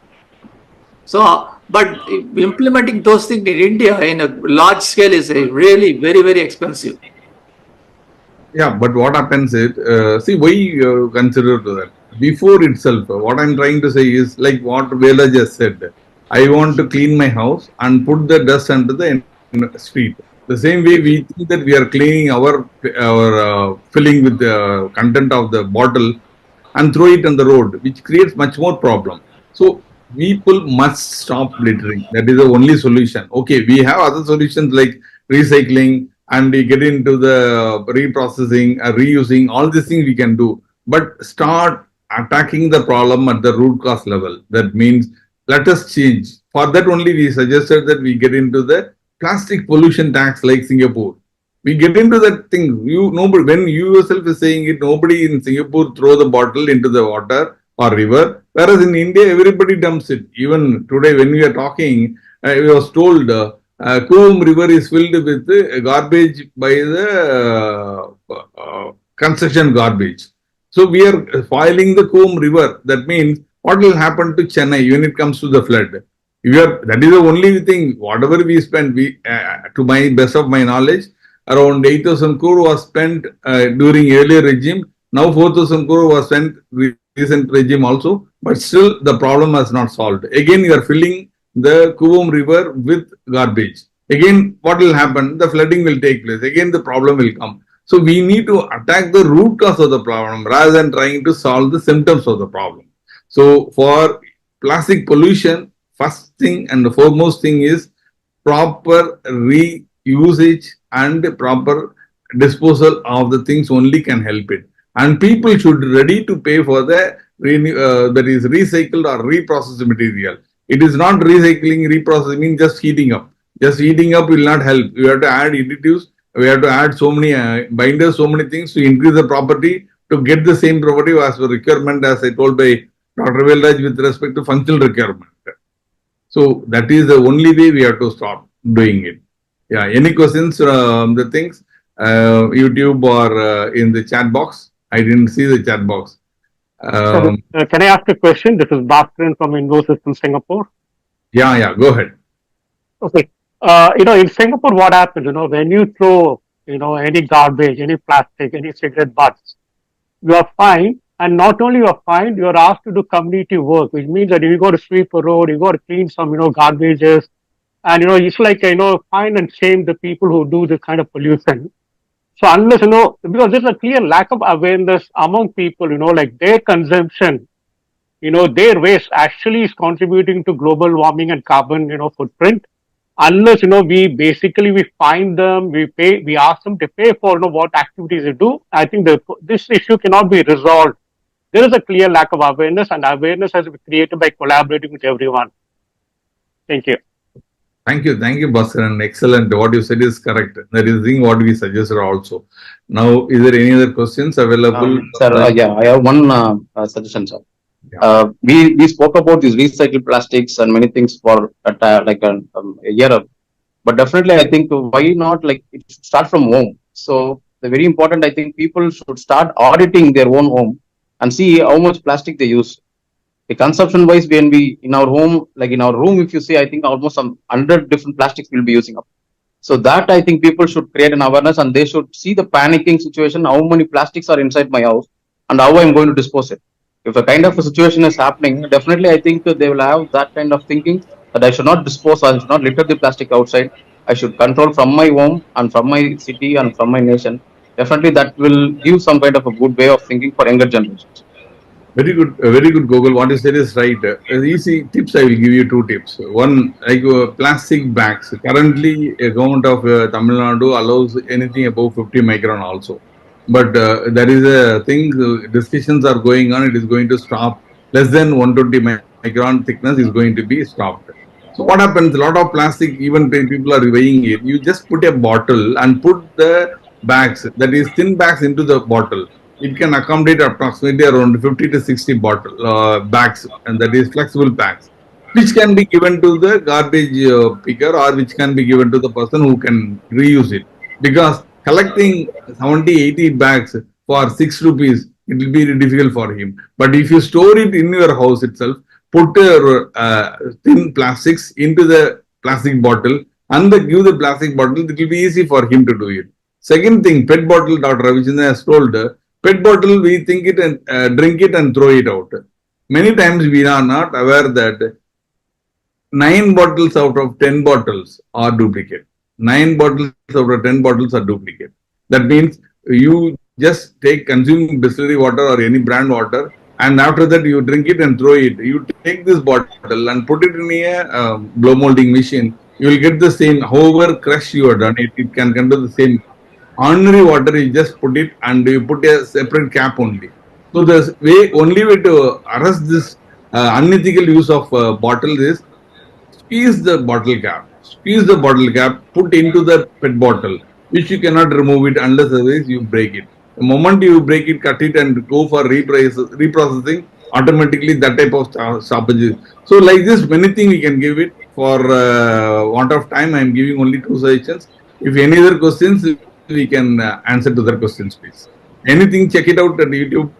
So, but implementing those things in India in a large scale is really very, very expensive. Yeah, but what happens is, see, why you consider that? Before itself, what I'm trying to say is like what Vela just said. I want to clean my house and put the dust under the street. The same way we think that we are cleaning our filling with the content of the bottle and throw it on the road, which creates much more problem. So people must stop littering. That is the only solution. Okay, we have other solutions like recycling, and we get into the reprocessing, reusing, all these things we can do. But start attacking the problem at the root cause level. That means let us change. For that only we suggested that we get into the plastic pollution tax like Singapore. We get into that thing. Nobody, when you yourself is saying it, nobody in Singapore throw the bottle into the water or river. Whereas in India, everybody dumps it. Even today, when we are talking, I was told Coombe River is filled with garbage by the construction garbage. So we are spoiling the Coombe River. That means what will happen to Chennai when it comes to the flood? That is the only thing. Whatever we spend, to my best of my knowledge, around 8,000 crore was spent during earlier regime. Now 4,000 crore was spent recent regime also, but still the problem has not solved. Again, you are filling the Coombe River with garbage. Again, what will happen? The flooding will take place. Again, the problem will come. So we need to attack the root cause of the problem rather than trying to solve the symptoms of the problem. So for plastic pollution, first thing and the foremost thing is proper reusage and proper disposal of the things only can help it. And people should ready to pay for the that is recycled or reprocessed material. It is not recycling, reprocessing means just heating up. Just heating up will not help. You have to add additives. We have to add so many binders, so many things to increase the property to get the same property as per requirement, as I told by Dr. Velraj, with respect to functional requirement. So that is the only way we have to stop doing it. Yeah. Any questions? The things YouTube or in the chat box? I didn't see the chat box. Can I ask a question? This is Bhaskaran from InfoSystem Singapore. Yeah. Go ahead. Okay. In Singapore, what happens? When you throw, any garbage, any plastic, any cigarette butts, you are fined. And not only you are fined, you are asked to do community work, which means that you got to sweep a road, you got to clean some, garbages, and it's like find and shame the people who do this kind of pollution. So unless because there's a clear lack of awareness among people, like their consumption, their waste actually is contributing to global warming and carbon, footprint. Unless we find them, we ask them to pay for what activities they do. I think this issue cannot be resolved. There is a clear lack of awareness, and awareness has to be created by collaborating with everyone. Thank you. Thank you, Bhaskaran. Excellent. What you said is correct. That is the thing what we suggested also. Now, is there any other questions available? Sir, I have one suggestion, sir. Yeah. We spoke about these recycled plastics and many things for a year, but definitely I think why not it should start from home. So the very important, I think people should start auditing their own home and see how much plastic they use. The consumption wise, when we in our home, like in our room, if you see, I think almost some 100 different plastics we'll be using up. So that I think people should create an awareness, and they should see the panicking situation, how many plastics are inside my house and how I'm going to dispose it. If a kind of a situation is happening, definitely I think they will have that kind of thinking that I should not dispose, I should not litter the plastic outside. I should control from my home and from my city and from my nation. Definitely that will give some kind of a good way of thinking for younger generations. Very good, Google. What you said is right. Easy tips. I will give you two tips. One, like plastic bags. Currently, a government of Tamil Nadu allows anything above 50 micron also. But there is a thing. Discussions are going on. It is going to stop. Less than 120 micron thickness is going to be stopped. So what happens? A lot of plastic, even people are weighing it. You just put a bottle and put the bags, that is thin bags, into the bottle. It can accommodate approximately around 50 to 60 bottle bags, and that is flexible bags, which can be given to the garbage picker, or which can be given to the person who can reuse it. Because collecting 70, 80 bags for 6 rupees, it will be difficult for him. But if you store it in your house itself, put thin plastics into the plastic bottle and give the plastic bottle, it will be easy for him to do it. Second thing, PET bottle, Dr. Ravichandran has told, PET bottle, we think it and drink it and throw it out. Many times we are not aware that 9 bottles out of 10 bottles are duplicate. 9 bottles out of 10 bottles are duplicate. That means you just consume distillery water or any brand water, and after that you drink it and throw it. You take this bottle and put it in a blow molding machine. You will get the same. However crush you have done it, it can come to the same. Ordinary water, you just put it and you put a separate cap only. So the only way to arrest this unethical use of bottle is squeeze the bottle cap. Squeeze the bottle cap, put into the PET bottle, which you cannot remove it unless otherwise you break it. The moment you break it, cut it and go for reprocessing, automatically that type of stoppage. So like this, many things we can give it. For want of time, I am giving only 2 suggestions. If any other questions, we can answer to the questions, please. Anything, check it out at YouTube.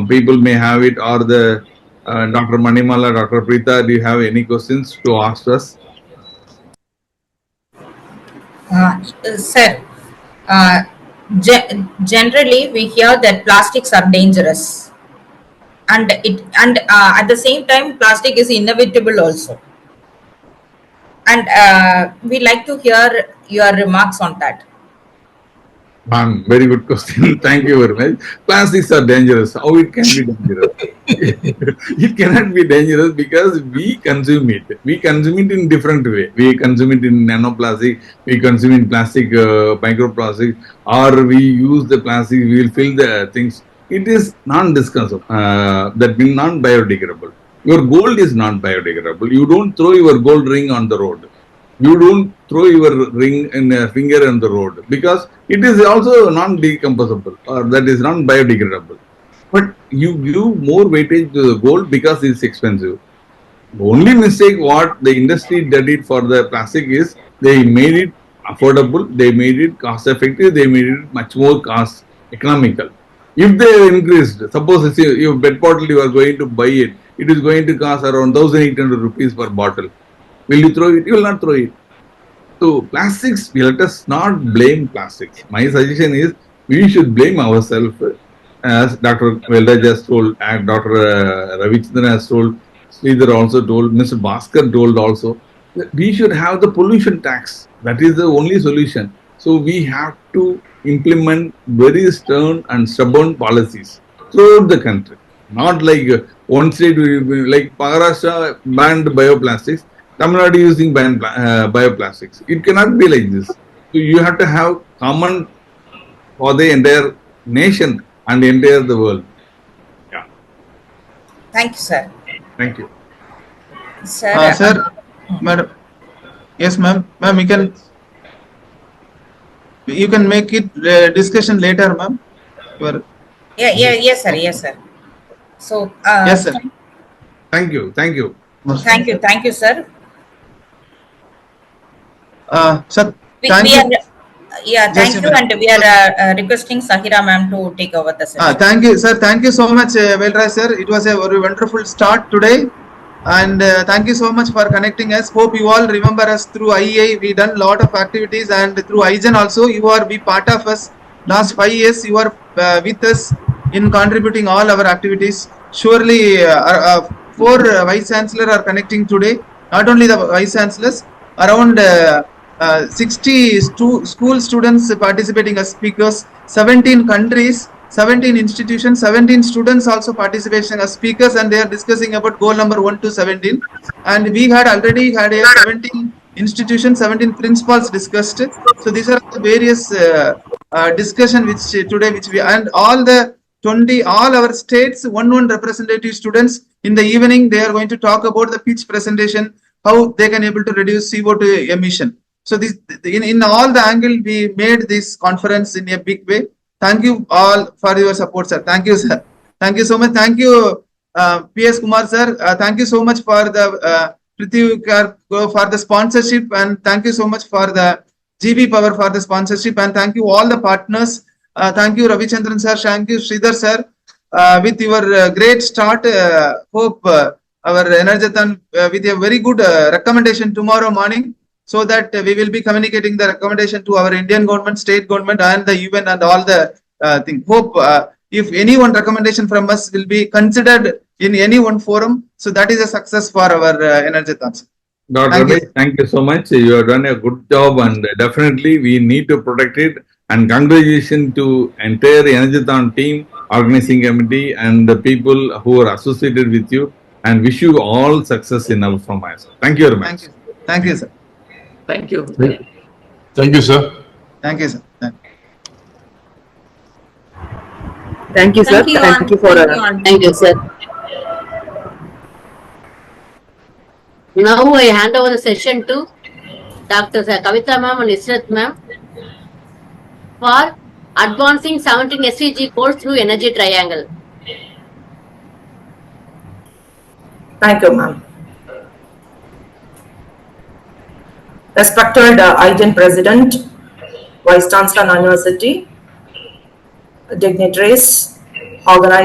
People may have it, or the Dr. Manimala, Dr. Preeta, do you have any questions to ask us? Sir, generally we hear that plastics are dangerous, and at the same time plastic is inevitable also. And we like to hear your remarks on that. Very good question. Thank you very much. Plastics are dangerous. How it can be dangerous? It cannot be dangerous because we consume it. We consume it in different way. We consume it in nanoplastic. We consume in plastic, microplastic, or we use the plastic. We will fill the things. It is non-discussable. That means non-biodegradable. Your gold is not biodegradable. You don't throw your gold ring on the road. You don't throw your ring and finger on the road because it is also non-decomposable or that is non-biodegradable. But you give more weightage to the gold because it's expensive. The only mistake what the industry did it for the plastic is they made it affordable, they made it cost effective, they made it much more cost economical. If they increased, suppose your bed bottle you are going to buy it, it is going to cost around 1,800 rupees per bottle. Will you throw it? You will not throw it. So plastics, let us not blame plastics. My suggestion is we should blame ourselves, as Dr. Velraj has told, and Dr. Ravichandran has told, Sridhar also told, Mr. Bhaskar told also, that we should have the pollution tax. That is the only solution. So we have to implement very stern and stubborn policies throughout the country. Not like one state, like Maharashtra banned bioplastics. Tamil Nadu using bioplastics. It cannot be like this. So you have to have common for the entire nation and entire the world. Yeah. Thank you, sir. Thank you. Sir, Sir, madam. Yes, ma'am. Ma'am, you can make it discussion later, ma'am. yes, sir. Yes, sir. So, Yes, sir. Thank you. Thank you. Thank you, sir. Sir, We thank are, you. thank you, and we are requesting Sahira ma'am to take over the session. Thank you, sir. Thank you so much, Velraj sir. It was a very wonderful start today. And thank you so much for connecting us. Hope you all remember us through IEI. We done a lot of activities, and through IGEN also. You are be part of us. Last 5 years, you are with us in contributing all our activities. Surely, 4 vice chancellor are connecting today. Not only the vice chancellors, around 60 school students participating as speakers, 17 countries, 17 institutions, 17 students also participating as speakers, and they are discussing about goal number 1 to 17. And we had already had a 17 institutions, 17 principals discussed. So these are the various discussion which today, which we, and all the 20, all our states, one representative students in the evening, they are going to talk about the pitch presentation, how they can able to reduce CO2 emission. So this, in all the angle, we made this conference in a big way. Thank you all for your support, sir. Thank you, sir. Thank you so much. Thank you, PS Kumar, sir. Thank you so much for the for the sponsorship, and thank you so much for the GB Power for the sponsorship, and thank you all the partners. Thank you, Ravichandran sir. Thank you, Sridhar sir. With your great start, hope our ENERGATHON with a very good recommendation tomorrow morning, so that we will be communicating the recommendation to our Indian government, state government, and the UN and all the thing. Hope if any one recommendation from us will be considered in any one forum, so that is a success for our ENERGATHON. Dr. Ramesh, thank you so much. You have done a good job, and definitely we need to protect it. And congratulations to entire ENERGATHON team, organizing committee, and the people who are associated with you. And wish you all success in our format. Thank you very much. Thank you, sir. Thank you. Thank you, sir. Thank you, sir. Thank you, sir. Thank you for Thank you, sir. Now I hand over the session to Dr. Kavita ma'am and Israt ma'am for advancing 17 SDG course through energy triangle. Thank you, ma'am. Respected IGEN President, Vice Chancellor, Non-University, dignitaries, organizers,